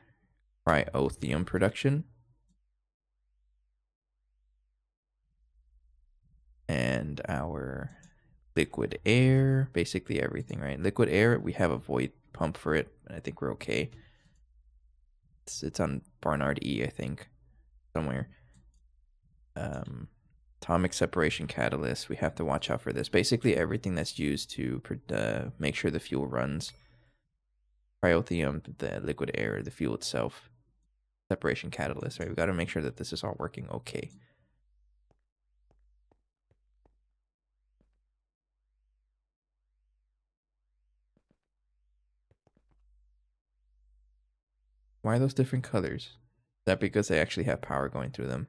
Speaker 1: cryothium production. And our liquid air, basically everything, right? Liquid air, we have a void pump for it, and I think we're okay. It's on Barnard E, I think, somewhere. Atomic separation catalyst, we have to watch out for this. Basically everything that's used to make sure the fuel runs. Cryothium, the liquid air, the fuel itself, separation catalyst, right? We got to make sure that this is all working okay. Why are those different colors? Is that because they actually have power going through them?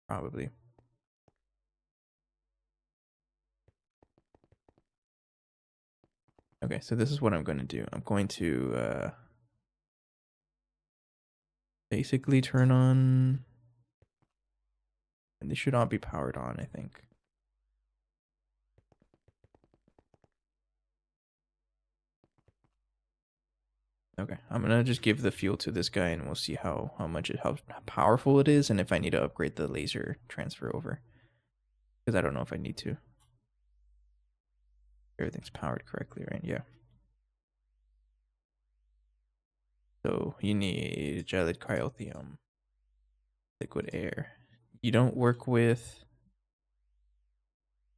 Speaker 1: Probably. Okay, so this is what I'm going to do. I'm going to basically turn on, and they should all be powered on, I think. Okay, I'm gonna just give the fuel to this guy, and we'll see how powerful it is, and if I need to upgrade the laser transfer over, because I don't know if I need to. Everything's powered correctly, right? Yeah. So you need gelid cryothium, liquid air. You don't work with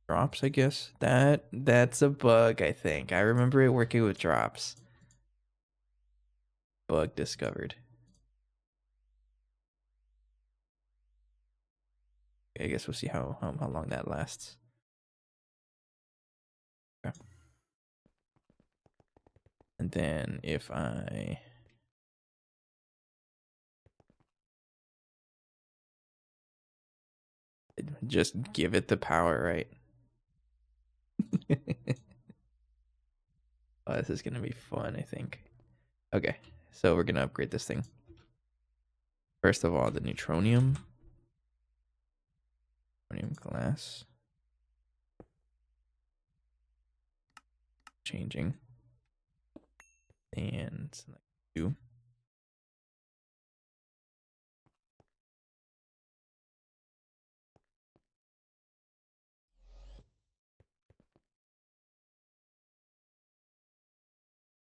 Speaker 1: drops, I guess. That's a bug, I think. I remember it working with drops. Bug discovered. I guess we'll see how long that lasts. Okay. And then if I just give it the power, right? Oh, this is gonna be fun, I think. Okay, so we're gonna upgrade this thing. First of all, the neutronium glass. Changing. And select 2.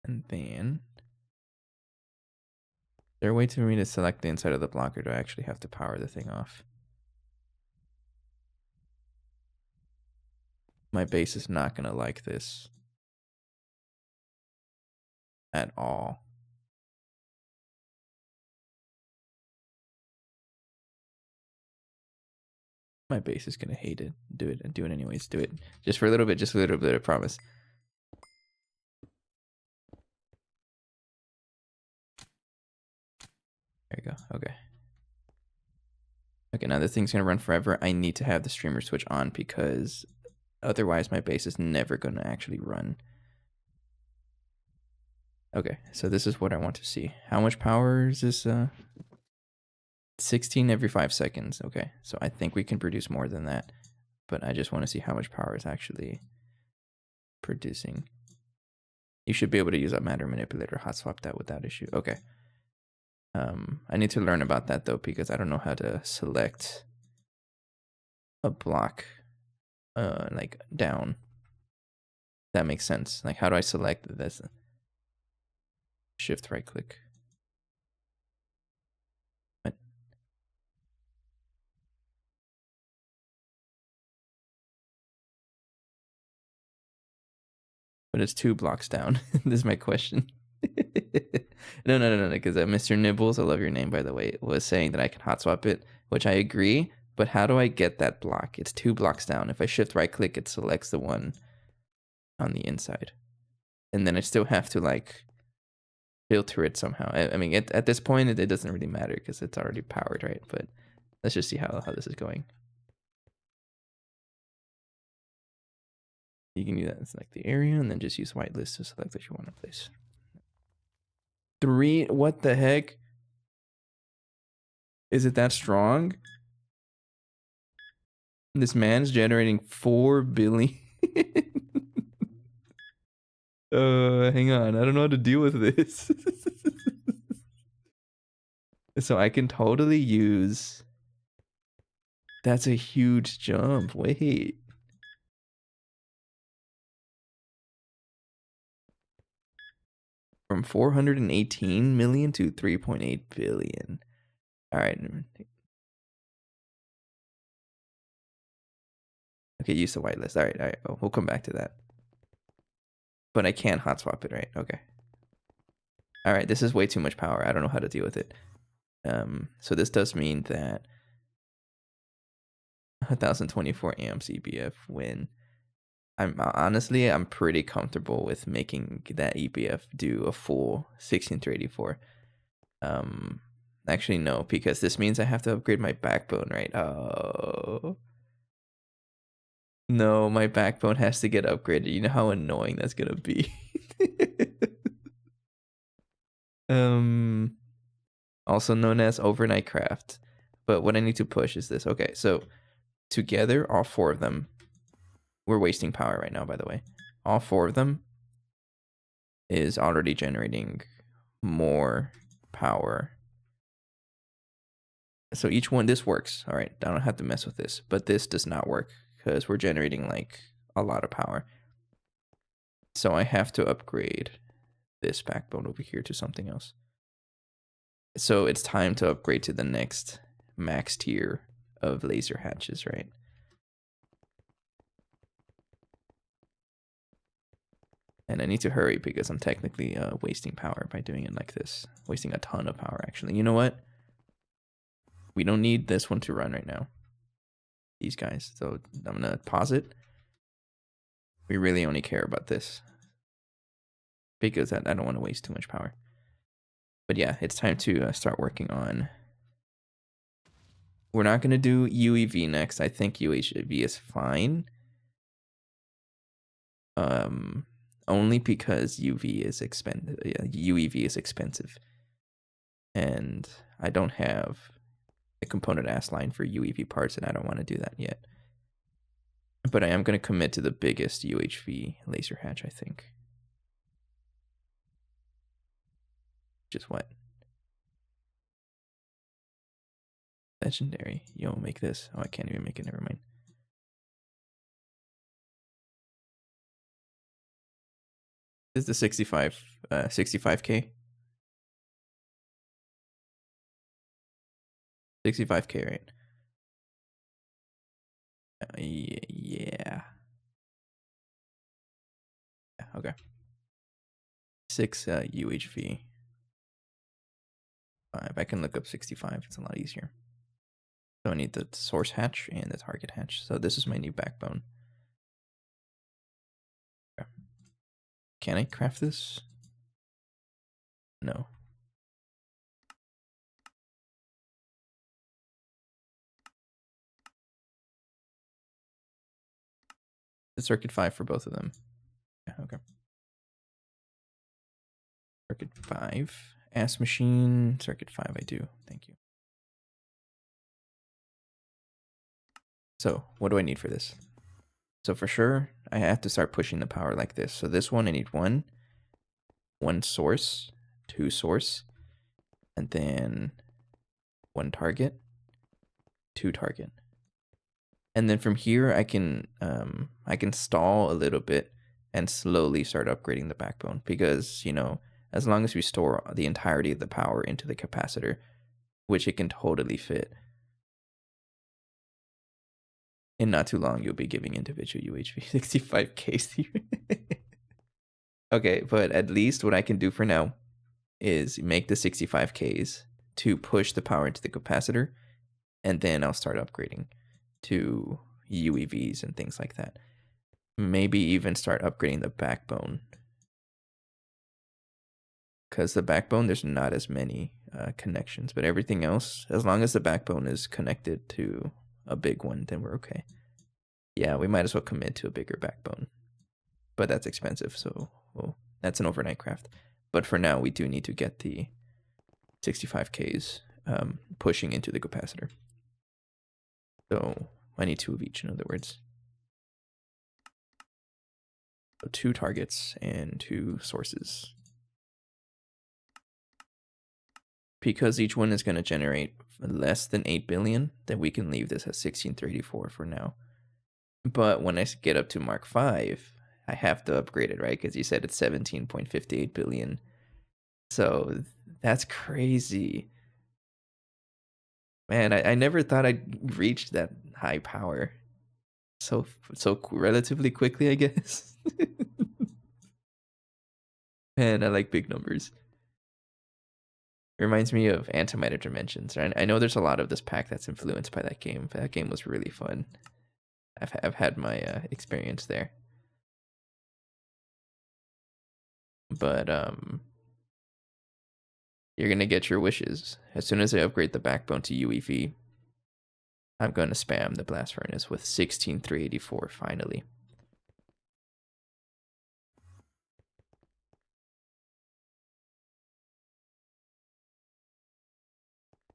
Speaker 1: And then is there a way for me to select the inside of the block, or do I actually have to power the thing off? My base is not gonna like this at all. My base is gonna hate it. Do it anyways. Do it just for a little bit. Just a little bit. I promise. There you go. Okay. Okay, now this thing's gonna run forever. I need to have the streamer switch on because otherwise my base is never gonna actually run. Okay, so this is what I want to see. How much power is this? 16 every 5 seconds. Okay, so I think we can produce more than that, but I just want to see how much power is actually producing. You should be able to use a matter manipulator, hot swap that without issue. Okay. I need to learn about that though, because I don't know how to select a block like down. That makes sense. Like, how do I select this? Shift right click. What? But it's 2 blocks down. This is my question. No, because Mr. Nibbles, I love your name by the way, was saying that I can hot swap it, which I agree. But how do I get that block? It's 2 blocks down. If I shift right click, it selects the one on the inside, and then I still have to like filter it somehow. I mean, at this point, it doesn't really matter because it's already powered, right? But let's just see how this is going. You can do that and select the area, and then just use whitelist to select what you want to place. 3, what the heck? Is it that strong? This man's generating 4 billion. Hang on, I don't know how to deal with this. So I can totally use... That's a huge jump, wait. From 418 million to 3.8 billion. All right. Okay, use the whitelist. All right. Oh, we'll come back to that. But I can't hot swap it, right? Okay. All right, this is way too much power. I don't know how to deal with it. So this does mean that 1024 amps EBF when I'm pretty comfortable with making that EBF do a full 16384. Actually no, because this means I have to upgrade my backbone, right? Oh. No, my backbone has to get upgraded. You know how annoying that's gonna be. Also known as overnight craft. But what I need to push is this. Okay, so together, all 4 of them. We're wasting power right now, by the way. All 4 of them is already generating more power. So each one, this works. All right, I don't have to mess with this. But this does not work because we're generating like a lot of power. So I have to upgrade this backbone over here to something else. So it's time to upgrade to the next max tier of laser hatches, right? And I need to hurry because I'm technically wasting power by doing it like this. Wasting a ton of power, actually. You know what? We don't need this one to run right now. These guys. So I'm going to pause it. We really only care about this. Because I don't want to waste too much power. But yeah, it's time to start working on... We're not going to do UEV next. I think UHV is fine. Only because UV is expensive. Yeah, UEV is expensive. And I don't have a component ass line for UEV parts, and I don't want to do that yet. But I am going to commit to the biggest UHV laser hatch, I think. Which is what? Legendary. You won't make this. Oh, I can't even make it. Never mind. This is the 65K. 65K, right? Yeah. Okay. 6 UHV. 5. I can look up 65. It's a lot easier. So I need the source hatch and the target hatch. So this is my new backbone. Okay. Can I craft this? No. The circuit 5 for both of them. Yeah, okay. Circuit 5. Ass machine. Circuit 5 I do. Thank you. So what do I need for this? So for sure, I have to start pushing the power like this. So this one, I need one source, 2 source, and then 1 target, 2 target. And then from here, I can stall a little bit and slowly start upgrading the backbone because, you know, as long as we store the entirety of the power into the capacitor, which it can totally fit, in not too long, you'll be giving individual UHV 65K. Okay, but at least what I can do for now is make the 65Ks to push the power into the capacitor, and then I'll start upgrading to UEVs and things like that. Maybe even start upgrading the backbone. Because the backbone, there's not as many connections, but everything else, as long as the backbone is connected to a big one, then we're okay. Yeah, we might as well commit to a bigger backbone, but that's expensive, so that's an overnight craft. But for now, we do need to get the 65Ks pushing into the capacitor. So I need 2 of each, in other words. So 2 targets and 2 sources. Because each one is going to generate less than 8 billion, then we can leave this at 1634 for now. But when I get up to Mark 5, I have to upgrade it, right? Because you said it's 17.58 billion. So that's crazy. Man, I never thought I'd reach that high power so relatively quickly, I guess. Man, I like big numbers. It reminds me of Antimatter Dimensions. I know there's a lot of this pack that's influenced by that game. That game was really fun. I've had my experience there. But you're gonna get your wishes. As soon as I upgrade the backbone to UEV, I'm gonna spam the blast furnace with 16384 finally.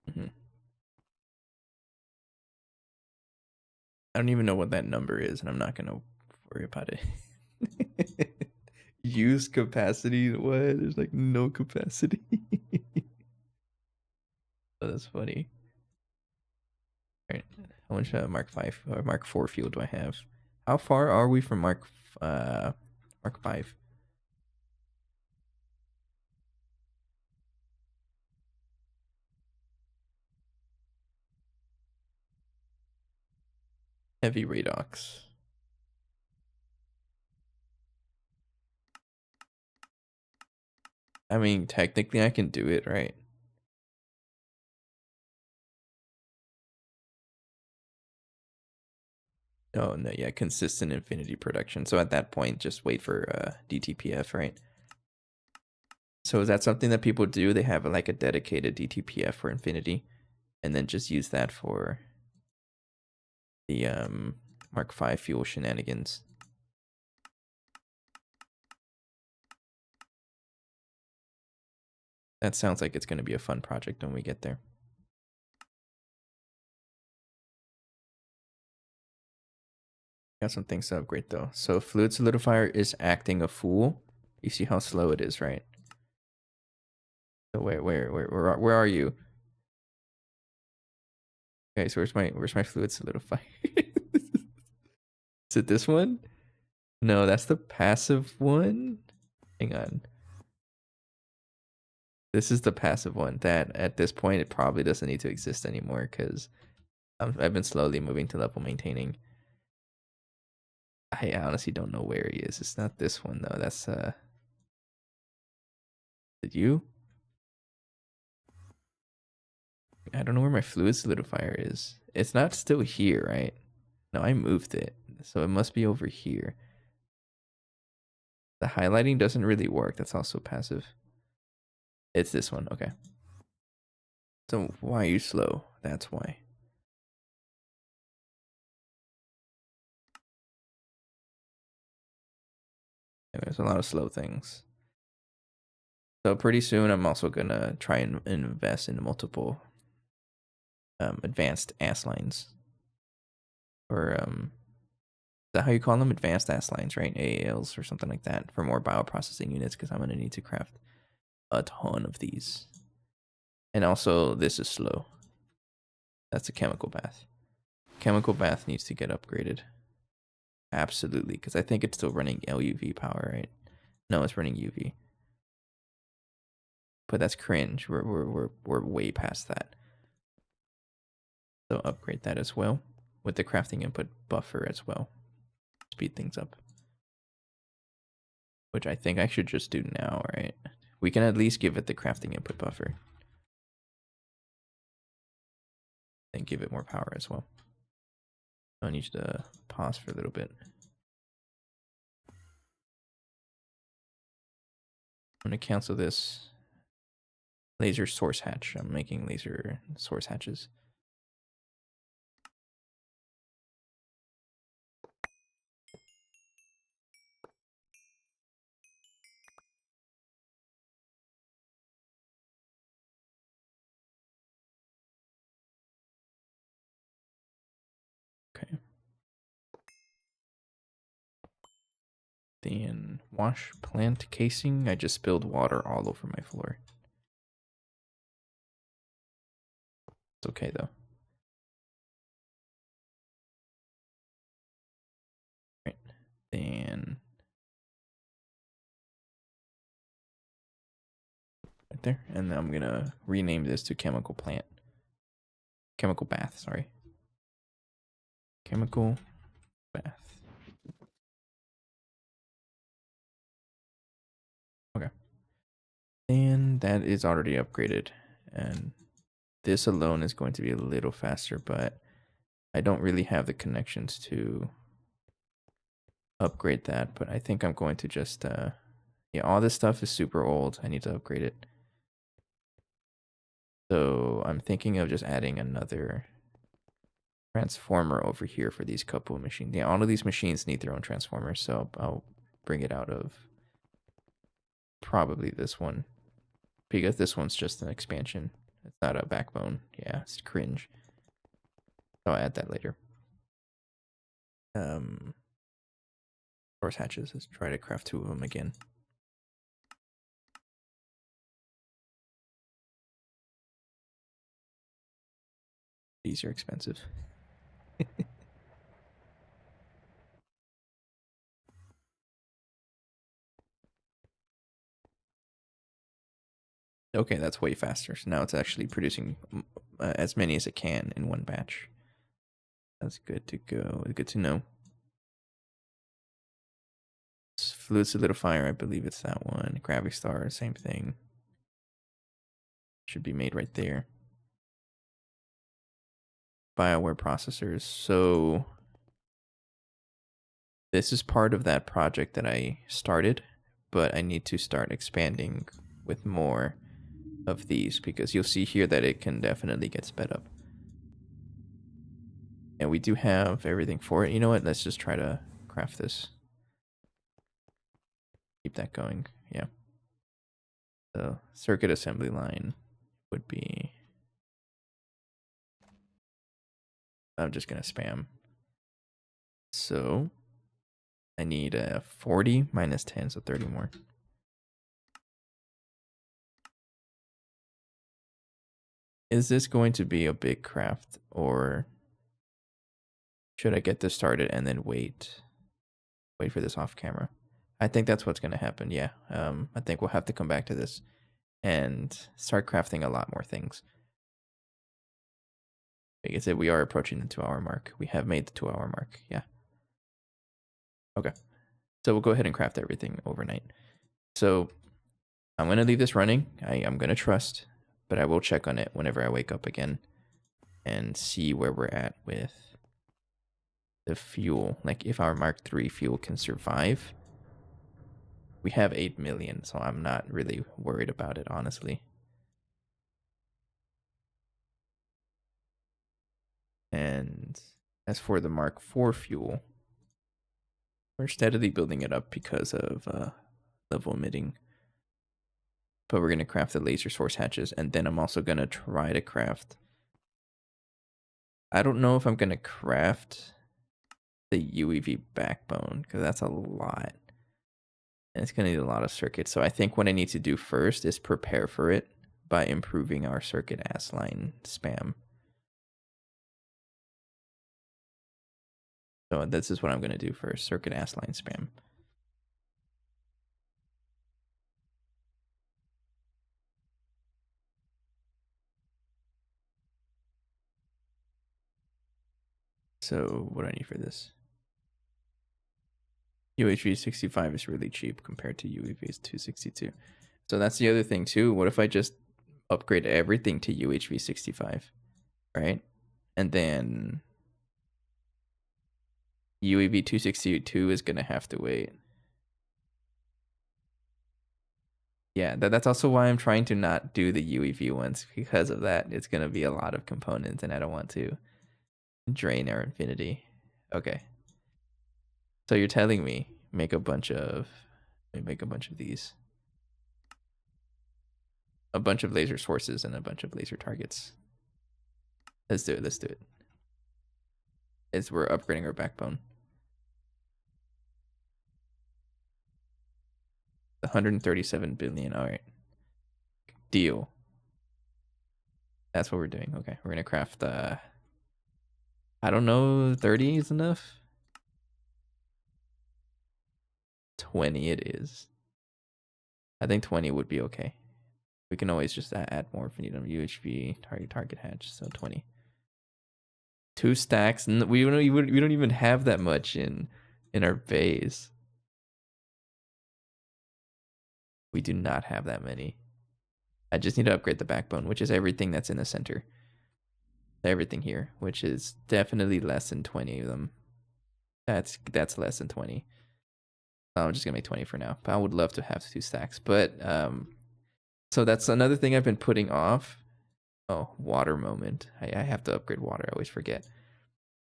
Speaker 1: Mm-hmm. I don't even know what that number is, and I'm not gonna worry about it. Use capacity? What? There's like no capacity. Oh, that's funny. All right, how much Mark 5 or Mark 4 fuel do I have? How far are we from Mark 5? Heavy redox. I mean, technically I can do it, right? Oh, no, yeah, consistent infinity production. So at that point, just wait for DTPF, right? So is that something that people do? They have like a dedicated DTPF for infinity, and then just use that for the Mark 5 fuel shenanigans. That sounds like it's going to be a fun project when we get there. Got some things to upgrade though. So fluid solidifier is acting a fool. You see how slow it is, right? So where are you? Okay, so where's my fluid solidifier? Is it this one? No, that's the passive one. Hang on. This is the passive one that at this point it probably doesn't need to exist anymore because I've been slowly moving to level maintaining. I honestly don't know where he is. It's not this one though. That's Did you? I don't know where my fluid solidifier is. It's not still here, right? No, I moved it. So it must be over here. The highlighting doesn't really work. That's also passive. It's this one. Okay. So why are you slow? That's why. There's a lot of slow things. So pretty soon I'm also gonna try and invest in multiple advanced ass lines. Or is that how you call them? Advanced ass lines, right? AALs or something like that for more bioprocessing units because I'm gonna need to craft a ton of these. And also this is slow. That's a chemical bath. Chemical bath needs to get upgraded. Absolutely, because I think it's still running LUV power, right? No, it's running UV. But that's cringe. We're way past that. So upgrade that as well with the crafting input buffer as well. Speed things up. which I think I should just do now, right? We can at least give it the crafting input buffer. And give it more power as well. I need you to pause for a little bit. I'm going to cancel this laser source hatch. I'm making laser source hatches. Okay. Then wash plant casing. I just spilled water all over my floor. It's okay though. Right. Then right there. And then I'm gonna rename this to chemical plant. Chemical bath, sorry. Chemical bath. Okay. And that is already upgraded. And this alone is going to be a little faster, but I don't really have the connections to upgrade that. But I think I'm going to just, yeah, all this stuff is super old. I need to upgrade it. So I'm thinking of just adding another transformer over here for these couple of machines. Yeah, all of these machines need their own transformers, so I'll bring it out of probably this one, because this one's just an expansion. It's not a backbone. Yeah, it's cringe. So I'll add that later. Source hatches. Let's try to craft 2 of them again. These are expensive. Okay, that's way faster. So now it's actually producing as many as it can in one batch. That's good to go. Good to know. Fluid solidifier, I believe it's that one. Gravity star, same thing. Should be made right there. BioWare processors. So this is part of that project that I started, but I need to start expanding with more of these, because you'll see here that it can definitely get sped up. And we do have everything for it. You know what? Let's just try to craft this. Keep that going. Yeah. The circuit assembly line would be... I'm just going to spam. So I need a 40 minus 10, so 30 more. Is this going to be a big craft, or should I get this started and then wait for this off camera? I think that's what's going to happen. Yeah. I think we'll have to come back to this and start crafting a lot more things. Like I said, we are approaching the 2-hour mark. We have made the 2-hour mark. Yeah. Okay. So we'll go ahead and craft everything overnight. So I'm going to leave this running. I'm going to trust, but I will check on it whenever I wake up again and see where we're at with the fuel. Like if our Mark III fuel can survive. We have 8 million, so I'm not really worried about it, honestly. And as for the Mark IV fuel, we're steadily building it up because of level emitting. But we're going to craft the laser source hatches, and then I'm also going to try to craft... I don't know if I'm going to craft the UEV backbone, because that's a lot. And it's going to need a lot of circuits. So I think what I need to do first is prepare for it by improving our circuit ass line spam. So this is what I'm going to do first, circuit ass line spam. So what do I need for this? UHV 65 is really cheap compared to UEV's 262. So that's the other thing too. What if I just upgrade everything to UHV 65, right? And then UEV 262 is gonna have to wait. Yeah, that's also why I'm trying to not do the UEV ones, because of that. It's gonna be a lot of components, and I don't want to drain our infinity. Okay. So you're telling me make a bunch of these. A bunch of laser sources and a bunch of laser targets. Let's do it. We're upgrading our backbone. 137 billion. All right. Deal. That's what we're doing. Okay. We're going to craft, I don't know, 30 is enough? 20 it is. I think 20 would be okay. We can always just add more if we need them. UHV, target hatch, so 20. 2 stacks. We don't even have that much in our base. We do not have that many. I just need to upgrade the backbone, which is everything that's in the center. Everything here, which is definitely less than 20 of them. That's less than 20. I'm just gonna make 20 for now. But I would love to have 2 stacks. But so that's another thing I've been putting off. Oh, water moment. I have to upgrade water. I always forget.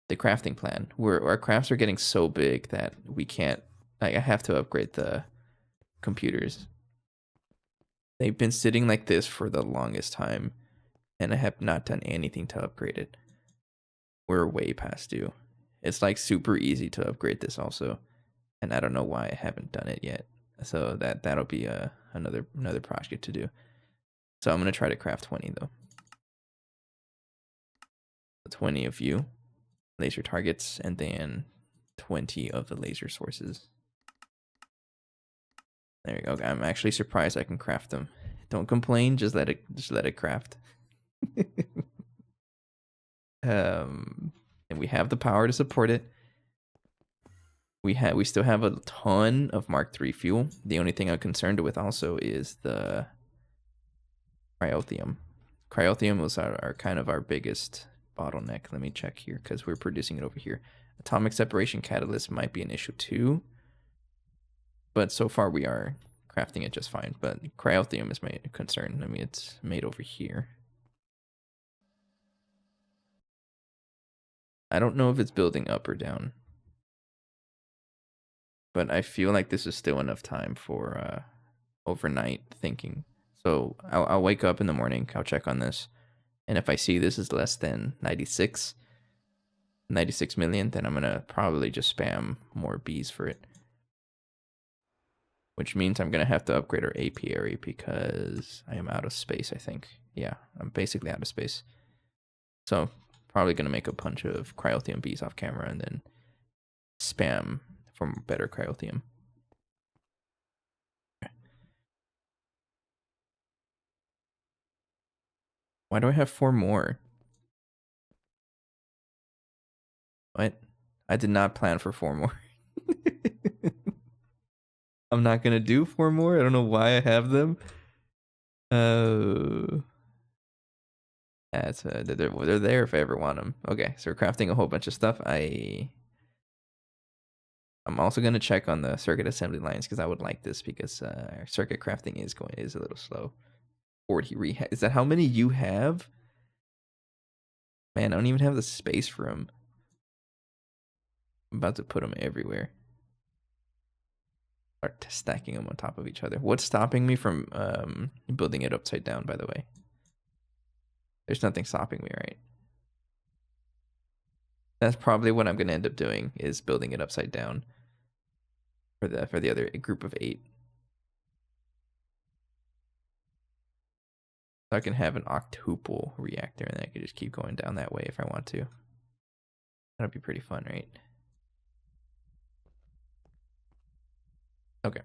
Speaker 1: The crafting plan. Our crafts are getting so big that we can't. I have to upgrade the computers. They've been sitting like this for the longest time, and I have not done anything to upgrade it. We're way past due. It's like super easy to upgrade this also, and I don't know why I haven't done it yet. So that'll be another project to do. So I'm gonna try to craft 20 though. 20 of you, laser targets, and then 20 of the laser sources. There you go. I'm actually surprised I can craft them. Don't complain. Just let it craft. And we have the power to support it. We still have a ton of Mark III fuel. The only thing I'm concerned with also is the cryothium. Cryothium was our kind of our biggest bottleneck. Let me check here because we're producing it over here. Atomic separation catalyst might be an issue too. But so far we are crafting it just fine. But cryothium is my concern. I mean, it's made over here. I don't know if it's building up or down. But I feel like this is still enough time for overnight thinking. So I'll wake up in the morning. I'll check on this. And if I see this is less than 96 million, then I'm going to probably just spam more bees for it. Which means I'm going to have to upgrade our apiary because I am out of space, I think. Yeah, I'm basically out of space. So probably going to make a bunch of cryothium bees off camera and then spam for better cryothium. Okay. Why do I have 4 more? What? I did not plan for 4 more. I'm not gonna do 4 more. I don't know why I have them. That's they're there if I ever want them. Okay, so we're crafting a whole bunch of stuff. I'm also gonna check on the circuit assembly lines because I would like this because circuit crafting is a little slow. 40 rehab. Is that how many you have? Man, I don't even have the space for them. I'm about to put them everywhere. Start stacking them on top of each other. What's stopping me from building it upside down, by the way? There's nothing stopping me, right? That's probably what I'm going to end up doing, is building it upside down for the other group of 8. So I can have an octuple reactor, and then I can just keep going down that way if I want to. That'd be pretty fun, right? Okay.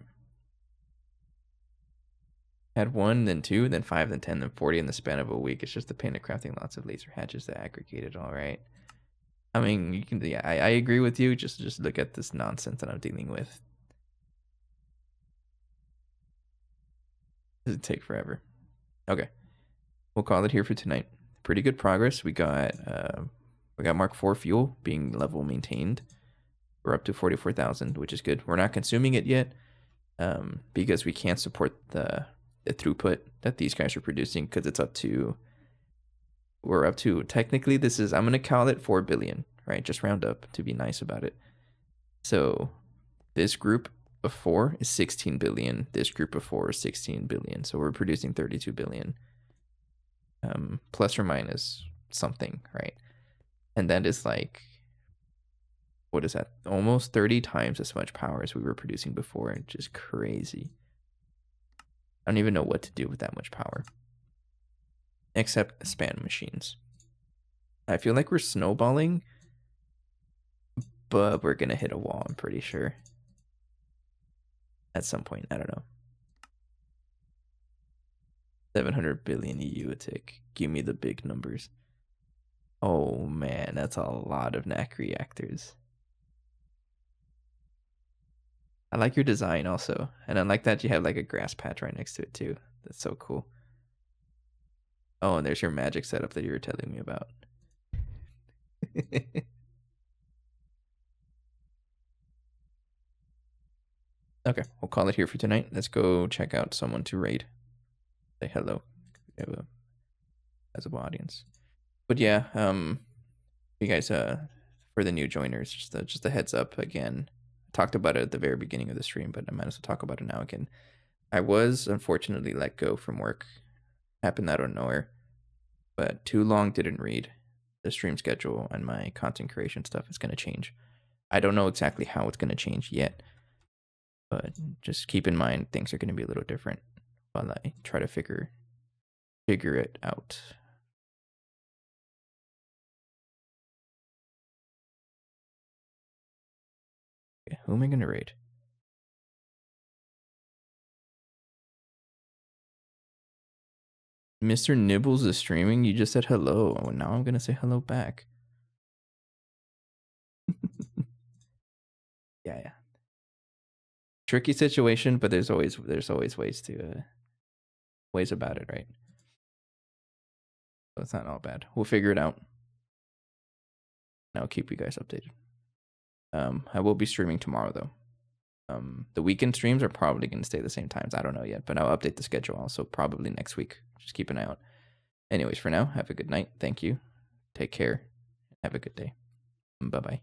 Speaker 1: Had 1, then 2, then 5, then 10, then 40 in the span of a week. It's just a pain of crafting lots of laser hatches that aggregated. All right. I mean, you can. Yeah, I agree with you. Just look at this nonsense that I'm dealing with. Does it take forever? Okay. We'll call it here for tonight. Pretty good progress. We got Mark IV fuel being level maintained. We're up to 44,000, which is good. We're not consuming it yet because we can't support the throughput that these guys are producing because it's up to, we're up to, technically this is, I'm going to call it 4 billion, right? Just round up to be nice about it. So this group of 4 is 16 billion. This group of 4 is 16 billion. So we're producing 32 billion. Plus or minus something, right? And that is like, what is that? Almost 30 times as much power as we were producing before. Just crazy. I don't even know what to do with that much power. Except span machines. I feel like we're snowballing, but we're gonna hit a wall, I'm pretty sure. At some point, I don't know. 700 billion EU a tick. Give me the big numbers. Oh man, that's a lot of NAC reactors. I like your design also. And I like that you have like a grass patch right next to it too. That's so cool. Oh, and there's your magic setup that you were telling me about. Okay, we'll call it here for tonight. Let's go check out someone to raid. Say hello. We have a visible audience. But yeah, you guys, for the new joiners, just a heads up again. I talked about it at the very beginning of the stream, but I might as well talk about it now again. I was unfortunately let go from work. Happened out of nowhere. But too long didn't read. The stream schedule and my content creation stuff is going to change. I don't know exactly how it's going to change yet, but just keep in mind things are going to be a little different while I try to figure it out. Okay, who am I going to raid? Mr. Nibbles is streaming. You just said hello. Oh, now I'm going to say hello back. Yeah. Tricky situation, but there's always ways to ways about it, right? So it's not all bad. We'll figure it out. And I'll keep you guys updated. I will be streaming tomorrow though. The weekend streams are probably going to stay the same times. I don't know yet, but I'll update the schedule also probably next week. Just keep an eye out. Anyways, for now, have a good night. Thank you. Take care. Have a good day. Bye-bye.